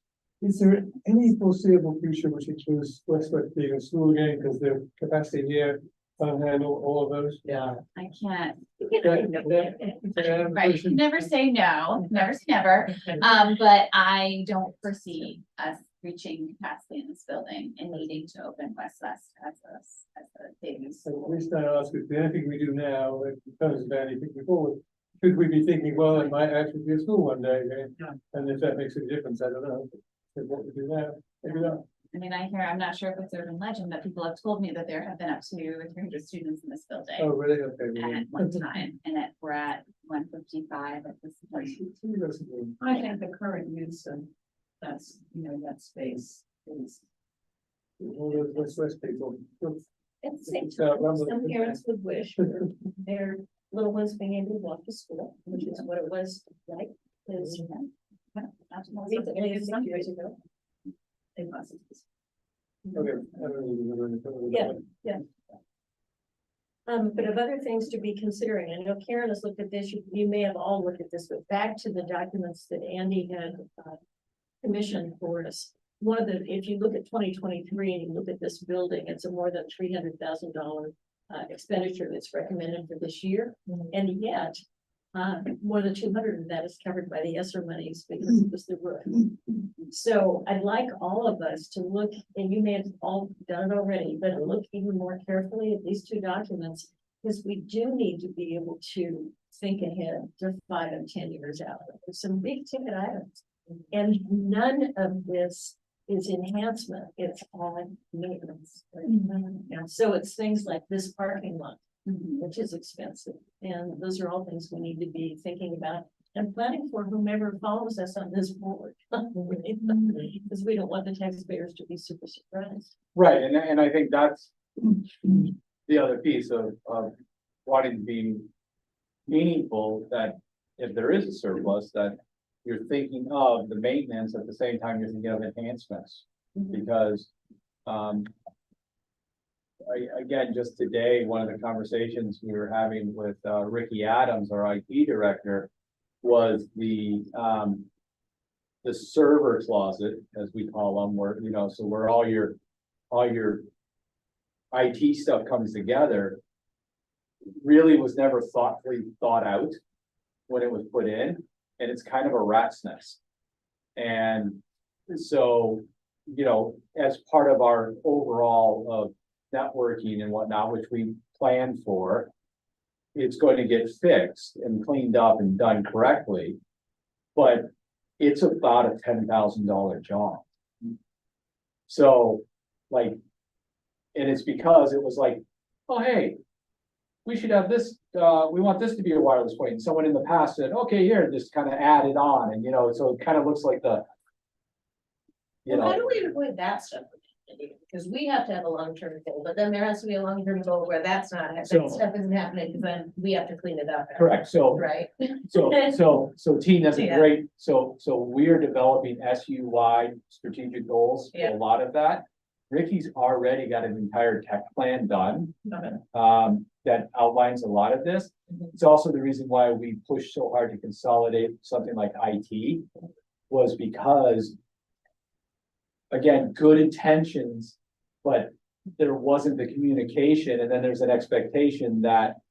Is there any foreseeable future which includes West being a school again, because the capacity here can't handle all of those? Yeah. I can't, Yeah, right, you can never say no, never say never. But I don't foresee us reaching capacity in this building and needing to open West West as a baby So the school. reason I ask is, anything we do now, in terms of anything forward, could we be thinking, well, it might actually be a school one day again? And if that makes a difference, I don't know. But what we do now, maybe not. I mean, I'm not sure if it's urban legend, but people have told me that there have been up to 300 students in this Oh, building really? Okay. at one time, and we're at 155 at this point. I think the current use of that's, you know, that space is. All those West people. At the same It's, time, rumble- some parents would wish for their little ones being able to walk to school, which is what it was like. Because recently, 6 years ago. They must. Okay. I don't even know. Yeah. But of other things to be considering, I know Karen has looked at this, you may have all looked at this, but back to the documents that Andy had commissioned for us. One of the, if you look at 2023 and you look at this building, it's a more than $300,000 expenditure that's recommended for this year. And yet, more than 200 of that is covered by the ESSER monies because it was the roof. So I'd like all of us to look, and you may have all done it already, but look even more carefully at these two documents, because we do need to be able to think ahead to 5 and 10 years out. There's some big ticket items, and none of this is enhancement, it's on maintenance. And so it's things like this parking lot, which is expensive, and those are all things we need to be thinking about and planning for whomever follows us on this board. Because we don't want the taxpayers to be super surprised. Right, and I think that's the other piece of wanting to be meaningful, that if there is a surplus, that you're thinking of the maintenance at the same time you're thinking of enhancements. Because, again, just today, one of the conversations we were having with, Ricky Adams, our IT director, was the server closet, as we call them, where, you know, so where all your IT stuff comes together, really was never thoughtfully thought out when it was put in, and it's kind of a rat's nest. And so, you know, as part of our overall of networking and whatnot, which we planned for, it's going to get fixed and cleaned up and done correctly. But it's about a $10,000 job. So, like, and it's because it was like, oh, hey, we should have this, we want this to be a wireless point. And someone in the past said, okay, here, just kind of add it on, and, you know, so it kind of looks like the, you Well, how know, do we avoid that stuff? Because we have to have a long-term goal, but then there has to be a long-term goal where that's not, that So- stuff isn't happening, because then we have to clean it up. correct, so. Right? So Teen, that's a Yeah. great, so we're developing SU-wide strategic goals for Yeah. a lot of that. Ricky's already got an entire tech plan done, Okay. that outlines a lot of this. Mhm. It's also the reason why we pushed so hard to consolidate something like IT, was because, again, good intentions, but there wasn't the communication, and then there's an expectation that,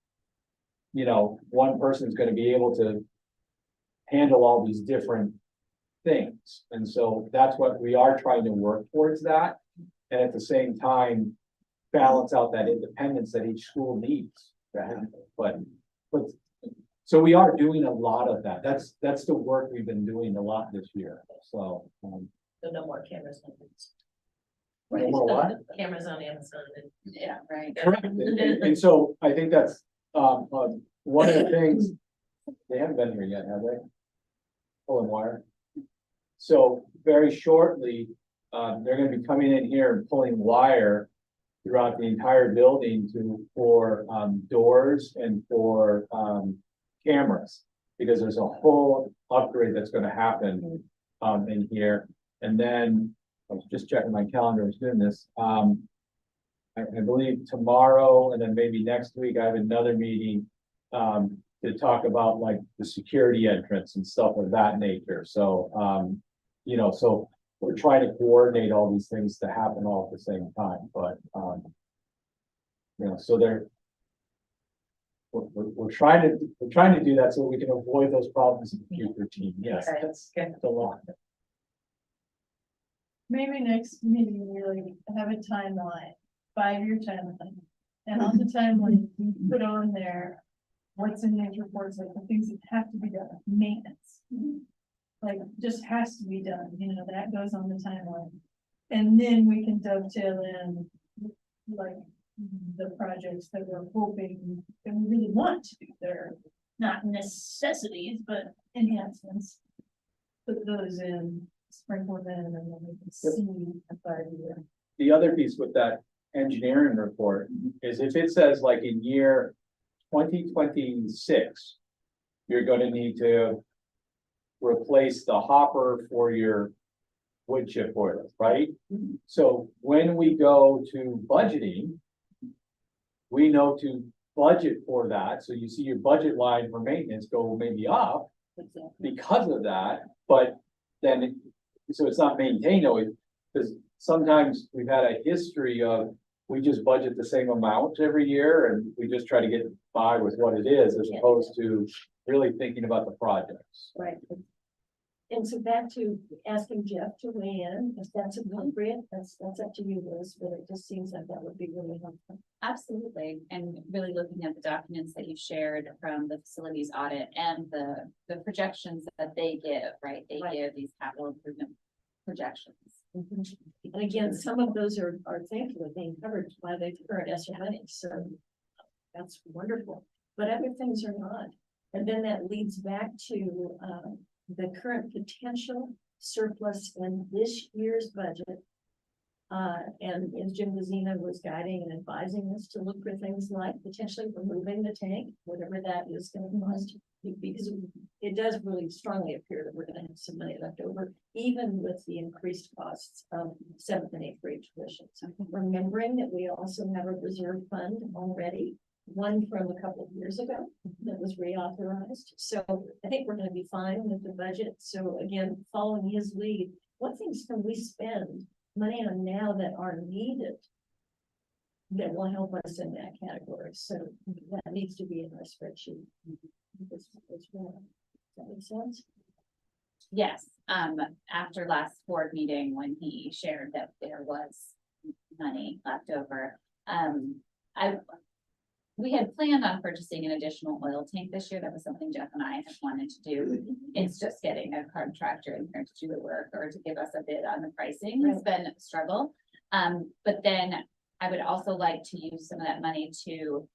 you know, one person's gonna be able to handle all these different things. And so that's what we are trying to work towards that. And at the same time, balance out that independence that each school needs to have. But, so we are doing a lot of that. That's the work we've been doing a lot this year. So, So no more cameras on. No more what? Cameras on Amazon and. Yeah, right. correct. And so I think that's, one of the things, they haven't been here yet, have they? Pulling wire. So very shortly, they're gonna be coming in here and pulling wire throughout the entire building for doors and for, cameras. Because there's a whole upgrade that's gonna happen, in here. And then, I was just checking my calendar, I was doing this, I believe tomorrow and then maybe next week, I have another meeting, to talk about like the security entrance and stuff of that nature. So, you know, so we're trying to coordinate all these things to happen all at the same time, but, you know, so we're trying to do that so we can avoid those problems in the future, team. Yes, Okay. that's a lot. Maybe next meeting, we really have a timeline, 5-year timeline. And on the timeline, we put on there, what's in these reports, like the things that have to be done, maintenance. Like, just has to be done, you know, that goes on the timeline. And then we can dovetail in, like, the projects that we're hoping, that we really want to do. They're not necessities, but enhancements. Put those in, sprinkle them in, and then we can see a 5-year. The other piece with that engineering report is if it says like in year 2026, you're gonna need to replace the hopper for your wood chip boiler, right? So when we go to budgeting, we know to budget for that. So you see your budget line for maintenance go maybe up because of that, but then, so it's not maintained always, because sometimes we've had a history of, we just budget the same amount every year and we just try to get by with what it is, as opposed to really thinking about the projects. Right. And so back to asking Jeff to weigh in, if that's appropriate, that's up to you, Liz, but it just seems like that would be really helpful. Absolutely, and really looking at the documents that you shared from the facilities audit and the projections that they give, right? They Right. give these capital improvement projections. And again, some of those are thankfully being covered by the current SRA, so that's wonderful, but other things are not. And then that leads back to, the current potential surplus in this year's budget. And Jim Vizina was guiding and advising us to look for things like potentially removing the tank, whatever that is gonna cost. Because it does really strongly appear that we're gonna have some money left over, even with the increased costs of seventh and eighth grade tuitions. Remembering that we also have a reserve fund already, one from a couple of years ago that was reauthorized. So I think we're gonna be fine with the budget. So again, following his lead, what things can we spend money on now that are needed that will help us in that category? So that needs to be in our spreadsheet. As well. Does that make sense? Yes, after last board meeting, when he shared that there was money left over, we had planned on purchasing an additional oil tank this year. That was something Jeff and I had wanted to do. It's just getting a contractor in here to do the work or to give us a bid on the pricing has been a struggle. But then I would also like to use some of that money to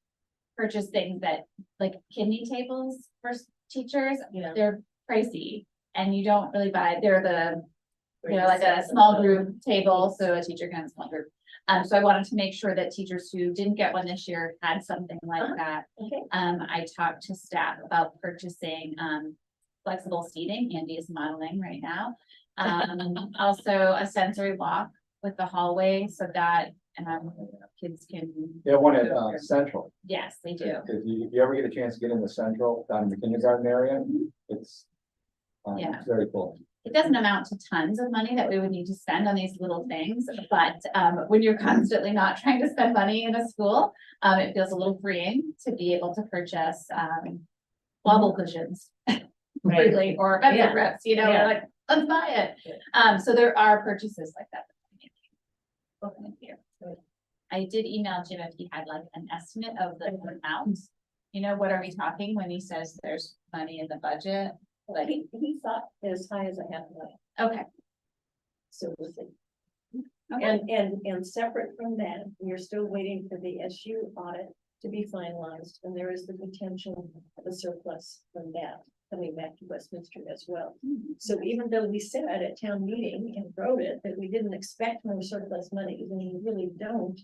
purchase things that, like kidney tables for teachers. Yeah. They're pricey and you don't really buy, they're the, like a small group table, so a teacher can have a small group. So I wanted to make sure that teachers who didn't get one this year had something like that. Okay. I talked to staff about purchasing, flexible seating. Andy is modeling right now. Also a sensory walk with the hallway so that, kids can. They have one at, go through. Central. Yes, they do. If you ever get a chance to get in the Central, down in the kindergarten area, it's. Yeah. It's very cool. It doesn't amount to tons of money that we would need to spend on these little things, but when you're constantly not trying to spend money in a school, it feels a little freeing to be able to purchase wobble cushions freely or benefit reps, we're like, let's buy it. So there are purchases like that. I did email Jim if he had like an estimate of the amount. What are we talking when he says there's money in the budget? Like, He thought as high as a half million. okay. So we'll see. Okay. And separate from that, we are still waiting for the SU audit to be finalized, and there is the potential of a surplus from that coming back to Westminster as well. So even though we said at town meeting and wrote it that we didn't expect more surplus money, and we really don't,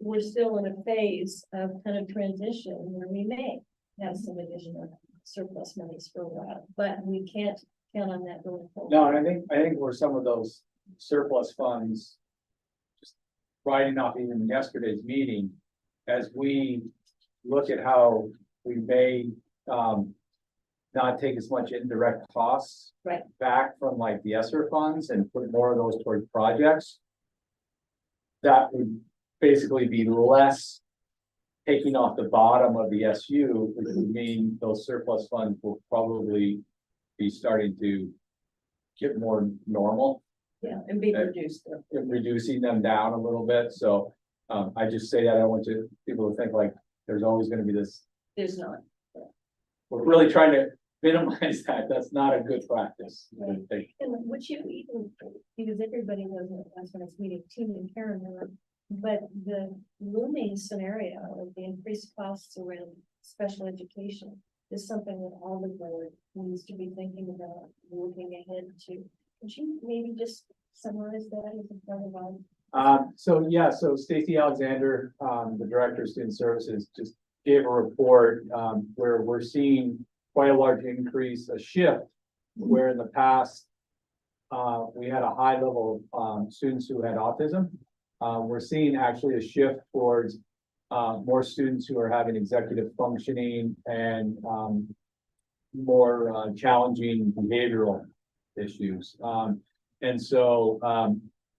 we're still in a phase of kind of transition where we may have some additional surplus monies for a while, but we can't count on that going forward. No, and I think where some of those surplus funds, just riding off even yesterday's meeting, as we look at how we may, not take as much indirect costs. Right. Back from like the ESSER funds and put more of those towards projects. That would basically be less taking off the bottom of the SU, which would mean those surplus funds will probably be starting to get more normal, Yeah, and be reduced. reducing them down a little bit. So I just say that I want people to think like there's always going to be this. There's not. We're really trying to minimize that. That's not a good practice. I think. And would you even, because everybody knows that last night's meeting, Tim and Karen were, but the looming scenario of the increased costs around special education is something that all the board needs to be thinking about, looking ahead to. Could you maybe just summarize that as a part of our? So Stacy Alexander, the Director of Student Services, just gave a report where we're seeing quite a large increase, a shift, where in the past we had a high level of students who had autism. We're seeing actually a shift towards more students who are having executive functioning and more challenging behavioral issues. And so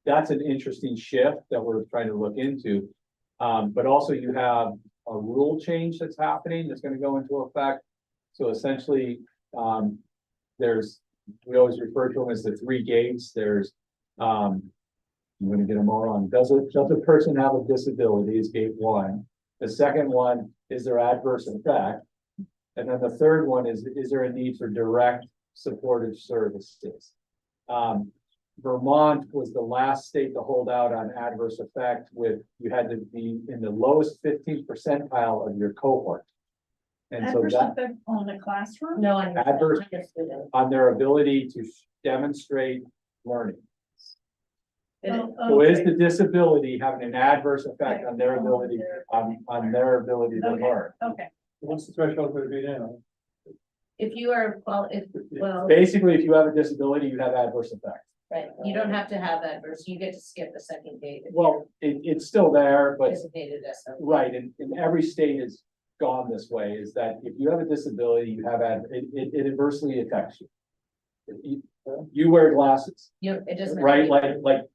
that's an interesting shift that we're trying to look into. But also you have a rule change that's happening that's going to go into effect. So essentially, we always refer to them as the three gates. There's, I'm going to get them all on. Does a person have a disability is gate one. The second one is their adverse effect. And then the third one is there a need for direct supportive services? Vermont was the last state to hold out on adverse effect with, you had to be in the lowest 15th percentile of your cohort. And so Adverse that effect on a classroom? No, I. Adverse- on their ability to demonstrate learning. So is the disability having an adverse effect on their ability, on their ability to Okay. learn? Okay, What's the threshold going to be now? If you are, well, Basically, if you have a disability, you have adverse effects. right, you don't have to have that verse, you get to skip the second date. if Well, it's still there, you're but Designated as something. right, and every state has gone this way, is that if you have a disability, you have it adversely affects you. You wear glasses, It doesn't. right? Like,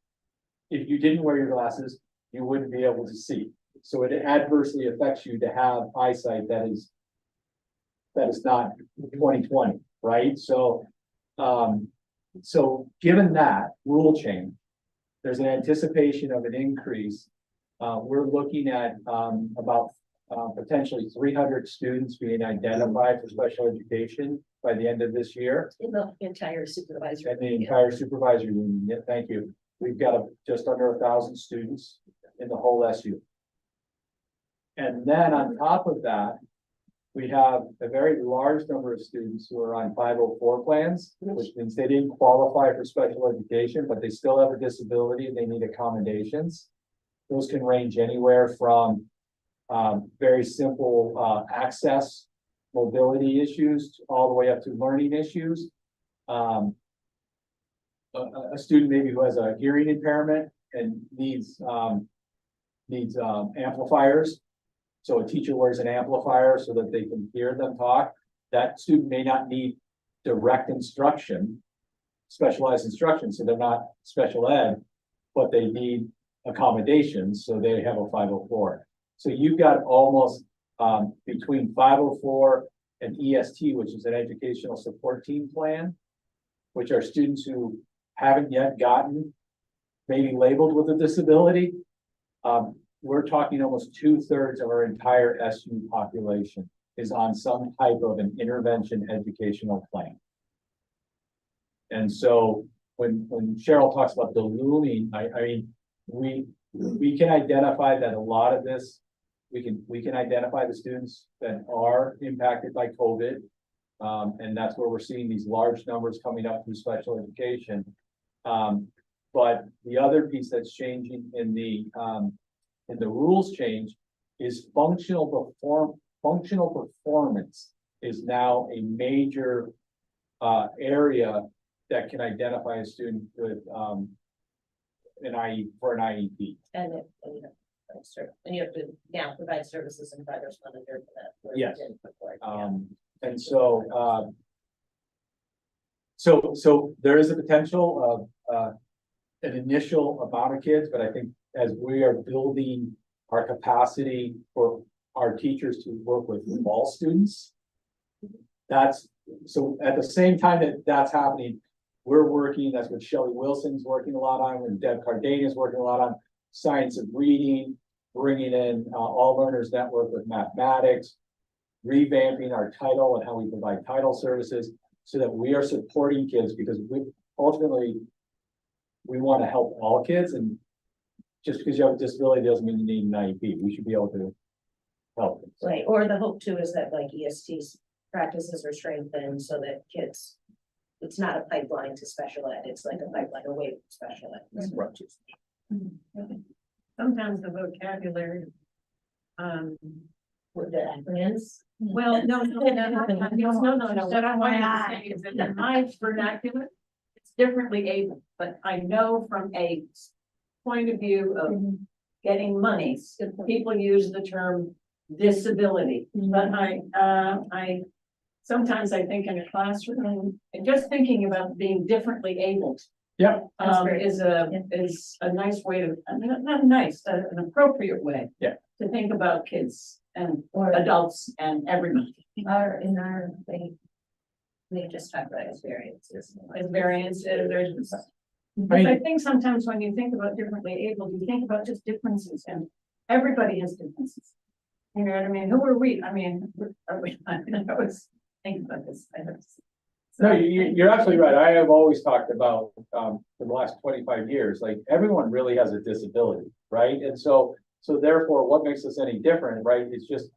if you didn't wear your glasses, you wouldn't be able to see. So it adversely affects you to have eyesight that is not 20/20, right? So, so given that rule change, there's an anticipation of an increase. We're looking at, about, potentially 300 students being identified for special education by the end of this year. In the entire supervisory. And the entire supervisory union, yeah, thank you. We've got just under 1,000 students in the whole SU. And then on top of that, we have a very large number of students who are on 504 plans, which means they didn't qualify for special education, but they still have a disability and they need accommodations. Those can range anywhere from very simple access, mobility issues, all the way up to learning issues. A student maybe who has a hearing impairment and needs amplifiers. So a teacher wears an amplifier so that they can hear them talk. That student may not need direct instruction, specialized instruction, so they're not special ed, but they need accommodations, so they have a 504. So you've got almost between 504 and EST, which is an educational support team plan, which are students who haven't yet gotten maybe labeled with a disability. We're talking almost 2/3 of our entire SU population is on some type of an intervention educational plan. And so when Cheryl talks about the looming, I mean, we can identify that a lot of this, we can identify the students that are impacted by COVID. And that's where we're seeing these large numbers coming up through special education. But the other piece that's changing in the rules change is functional performance is now a major area that can identify a student with an IEP. And you have to now provide services and progress monitor for that. where you Yes. didn't before, yeah. And so there is a potential of an initial amount of kids, but I think as we are building our capacity for our teachers to work with all students, so at the same time that that's happening, we're working, that's what Shelley Wilson's working a lot on, and Deb Cardania is working a lot on science of reading, bringing in All Learners Network with mathematics, revamping our title and how we provide title services so that we are supporting kids, because ultimately we want to help all kids, and just because you have a disability doesn't mean you need an IEP. We should be able to help them. Right, or the hope too is that like EST's practices are strengthened so that kids, it's not a pipeline to special ed, it's like a pipeline away from special ed. Sometimes the vocabulary. With the acronyms. Well, no. What I wanted to say is that in my vernacular, it's differently able, but I know from a point of view of getting money, people use the term disability, but I sometimes I think in a classroom, and just thinking about being differently able. Yeah. Is a nice way to, not nice, an appropriate way. Yeah. To think about kids and Or adults and everybody. in our thing. We just talked about experiences. As variance, there's. Because I think sometimes when you think about differently able, you think about just differences, and everybody has differences. You know what I mean? Who are we? I mean, I was thinking about this. No, you're absolutely right. I have always talked about, for the last 25 years, like everyone really has a disability, right? And so therefore, what makes us any different, right? It's just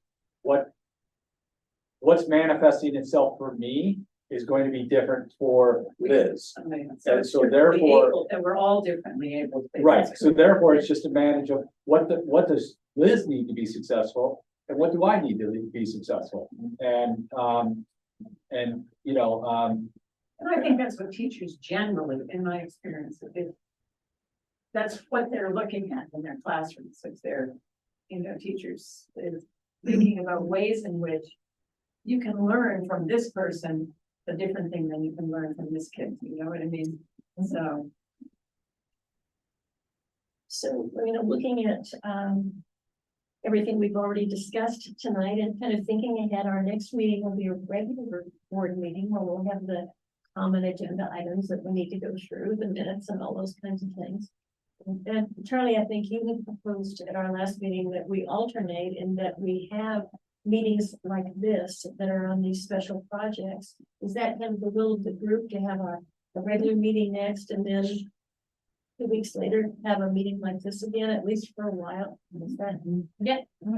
what's manifesting itself for me is going to be different for Liz. And And so therefore, And we're all differently able to. right, so therefore it's just a manage of what does Liz need to be successful? And what do I need to be successful? And, you know, And I think that's what teachers generally, in my experience, that's what they're looking at in their classrooms, if they're, teachers is thinking about ways in which you can learn from this person a different thing than you can learn from this kid, you know what I mean? So, looking at, everything we've already discussed tonight and kind of thinking ahead, our next meeting will be a regular board meeting where we'll have the common agenda items that we need to go through, the minutes and all those kinds of things. And Charlie, I think you had proposed at our last meeting that we alternate and that we have meetings like this that are on these special projects. Is that kind of the will of the group to have a regular meeting next and then 2 weeks later have a meeting like this again, at least for a while? Is that, yeah,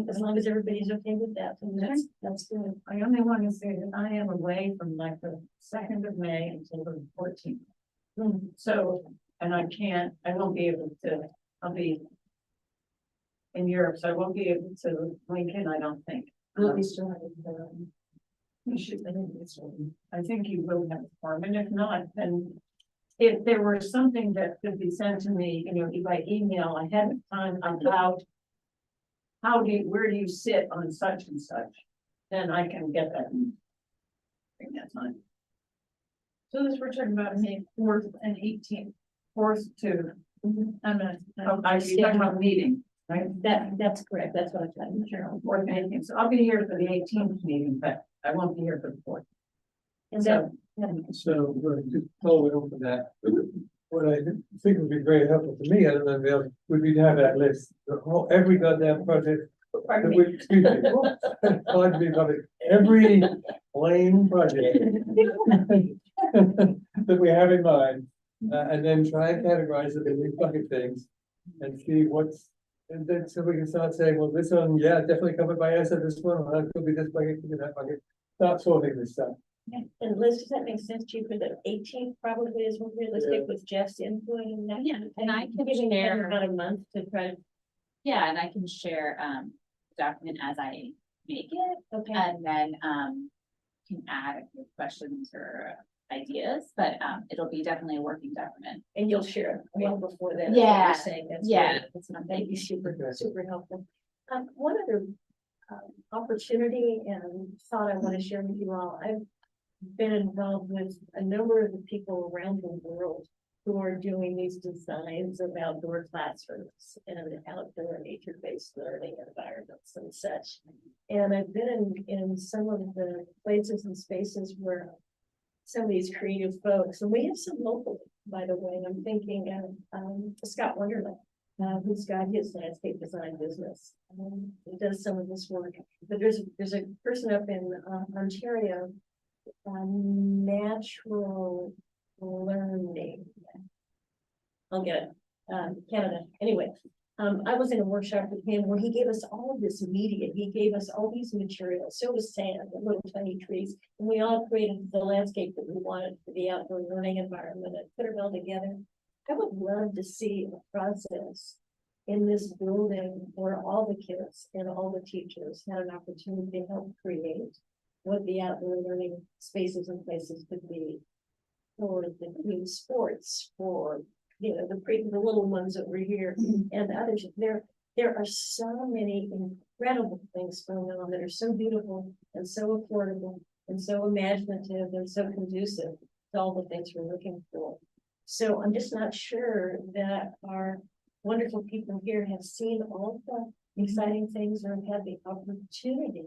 as long as everybody's okay with that, then that's good. I only want to say that I am away from like the 2nd of May until the 14th. So, and I won't be able to, I'll be in Europe, so I won't be able to link in, I don't think. You should, I think you will have a form, and if not, then if there were something that could be sent to me, by email ahead of time about where do you sit on such and such, then I can get that. Bring that time. So this we're talking about May 4th and 18th, 4th to, I'm not. Oh, you're talking about meeting, right? That's correct. That's what I'm trying to share. 4th and 18th. So I'll be here for the 18th meeting, but I won't be here for the 4th. And So, So, just follow up on that, what I think would be very helpful to me, I don't know, if else, would be to have that list, every goddamn project. pardon that me. we- Excuse me, pardon me, but every lame project that we have in mind, and then try and categorize it in these bucket things and see what's, and then so we can start saying, well, this one, yeah, definitely covered by us, and this one, well, it could be this bucket, could be that bucket, start sorting this stuff. And Liz, does that make sense to you for the 18th probably is more realistic with Jeff's input and that? Yeah, and I can Giving him share, about a month to try to. yeah, and I can share, the document as I make it, Okay. and then, can add a few questions or ideas, but, it'll be definitely a working document. And you'll share it well before then. is what you're Yeah, saying. That's yeah, great. that's what I'm That'd be thinking. super, super helpful. One other opportunity and thought I want to share with you all. I've been involved with a number of the people around the world who are doing these designs of outdoor classrooms and outdoor nature-based learning environments and such. And I've been in some of the places and spaces where some of these creative folks, and we have some local, by the way, I'm thinking of Scott Wonderland, who's got his landscape design business. He does some of this work, but there's a person up in Ontario, natural learning. I'll get it, Canada, anyway. I was in a workshop with him where he gave us all of this media. He gave us all these materials. So was sand and little tiny trees. And we all created the landscape that we wanted for the outdoor learning environment and put it all together. I would love to see a process in this building where all the kids and all the teachers had an opportunity to help create what the outdoor learning spaces and places could be for the team sports, for the little ones that were here and others. There are so many incredible things going on that are so beautiful and so affordable and so imaginative and so conducive to all the things we're looking for. So I'm just not sure that our wonderful people here have seen all the exciting things or have had the opportunity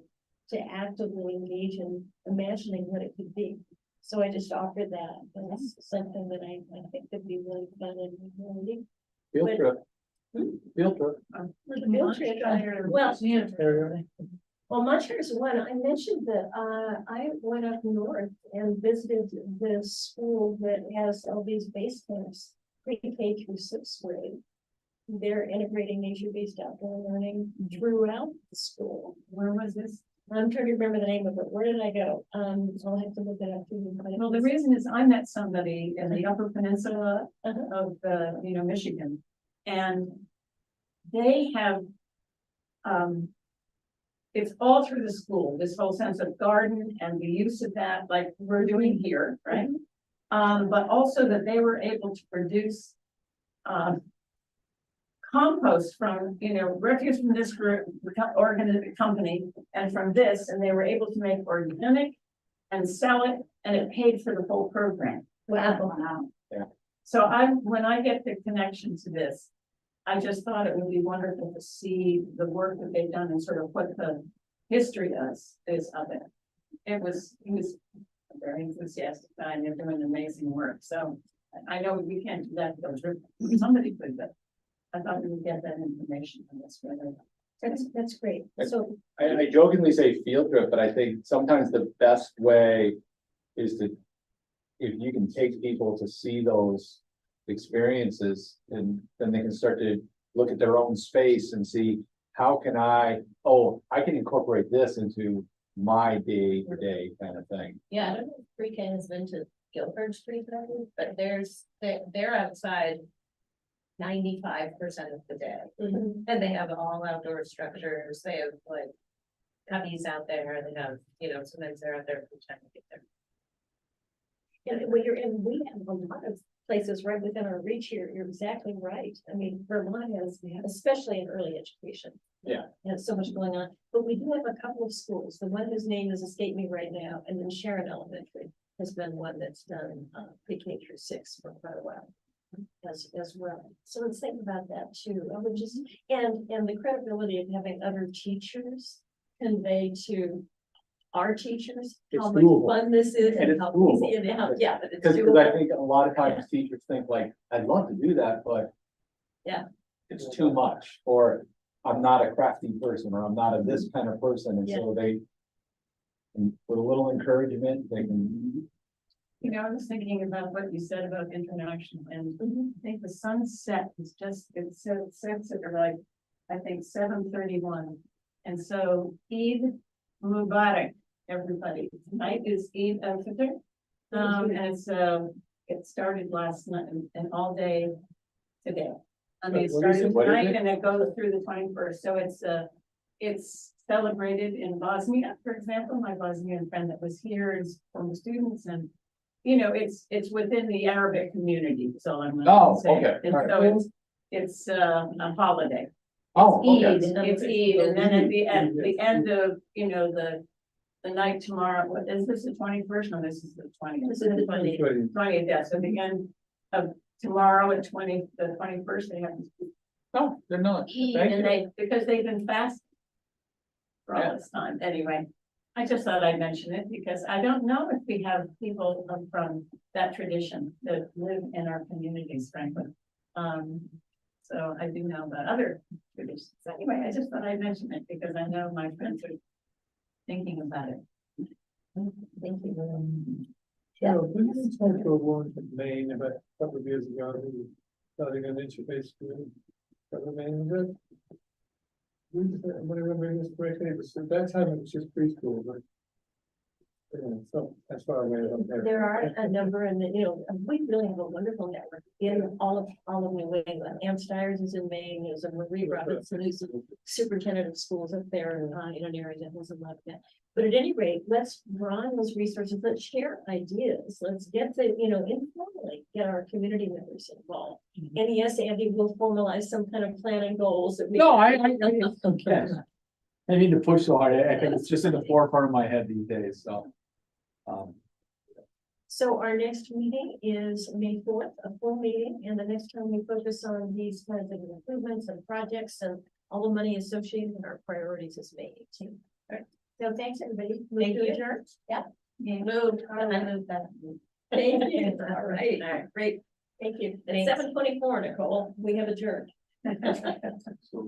to actively engage in imagining what it could be. So I just offered that as something that I think could be really fun and really. Field But- trip. Field trip. Field trip, well, Montclair's one, I mentioned that, I went up north and visited the school that has all these base camps, pre-K through 6th grade. They're integrating nature-based outdoor learning throughout the school. Where was this? I'm trying to remember the name of it. Where did I go? I'll have to look it up. Well, the reason is I met somebody in the Upper Peninsula Uh-huh. of Michigan. And they have, it's all through the school, this whole sense of garden and the use of that, like we're doing here, right? But also that they were able to produce, compost from, refuse from this group, company, and from this, and they were able to make organic and sell it, and it paid for the whole program. Wow. Yeah. So when I get the connection to this, I just thought it would be wonderful to see the work that they've done and sort of what the history is of it. He was a very enthusiastic guy, and they're doing amazing work, so I know we can't do that, somebody could, but I thought we would get that information on this. That's great. So, I jokingly say field trip, but I think sometimes the best way is to, if you can take people to see those experiences, and then they can start to look at their own space and see, how can I can incorporate this into my day-to-day kind of thing. Yeah, I don't know if pre-K has been to Guilford Street, but they're outside 95% of the day. mhm. And they have all outdoor structures, they have like cubbies out there, they have, sometimes they're out there for time to get there. And when you're in, we have a lot of places right within our reach here. You're exactly right. I mean, Vermont has, especially in early education. Yeah. Has so much going on, but we do have a couple of schools. The one whose name is escaping me right now, and then Sharon Elementary has been one that's done pre-K through 6 for quite a while. As well. So let's think about that too. I would just, and the credibility of having other teachers convey to our teachers how It's much doable. fun this is And and it's how doable. easy and how, yeah, but it's Because I doable. think a lot of times teachers think like, I'd love to do that, but. Yeah. It's too much, or I'm not a crafty person, or I'm not a this kind of person, and so they. And with a little encouragement, they can. I was thinking about what you said about interaction, and Mhm. I think the sunset is just, it sets at like, I think 7:31. And so Eid Mubarak, everybody. Tonight is Eid al-Fitr. And so it started last night and all day today. I mean, it What is started it? What is tonight it? and it goes through the 21st. So it's celebrated in Bosnia, for example. My Bosnian friend that was here is from the students, and it's within the Arabic community, so I'm. Oh, saying. okay, And all right. so it's a holiday. Oh, Eid, okay. it's Eid, and then at the end of, the night tomorrow, what is this, the 21st? No, this is the 20th. This is the 20th. 20th, yeah, so the end of tomorrow at the 21st, they have. Oh, they're not. Eid, Thank and you. because they've been fasting for all Yeah. this time, anyway. I just thought I'd mention it because I don't know if we have people from that tradition that live in our communities, frankly. So I do know about other traditions. So anyway, I just thought I'd mention it because I know my friends are thinking about it. Thank you. Yeah, we talked to a woman from Maine about a couple of years ago, who was starting an interface school. From Maine, was it? When I remember this correctly, it was, at that time it was just preschool, but. So that's far away from there. There are a number, and we really have a wonderful network in all of New England. Ann Stiers is in Maine, there's a Marie Robinson, who's the superintendent of schools up there in an area that has a lot of that. But at any rate, let's run those resources, let's share ideas, let's get informally get our community members involved. And yes, Andy will formalize some kind of plan and goals that we. No, I okay. I need to push so hard. I think it's just in the forefront of my head these days, so. So our next meeting is May 4th, a full meeting, and the next time we focus on these kinds of improvements and projects and all the money associated with our priorities is May 18th. All right, so thanks, everybody. Move Thank to you. adjourn. Yeah. Moved, and I moved that. Thank you. All right, great. Thank you. At Thanks. 7:24, Nicole, we have adjourned. So,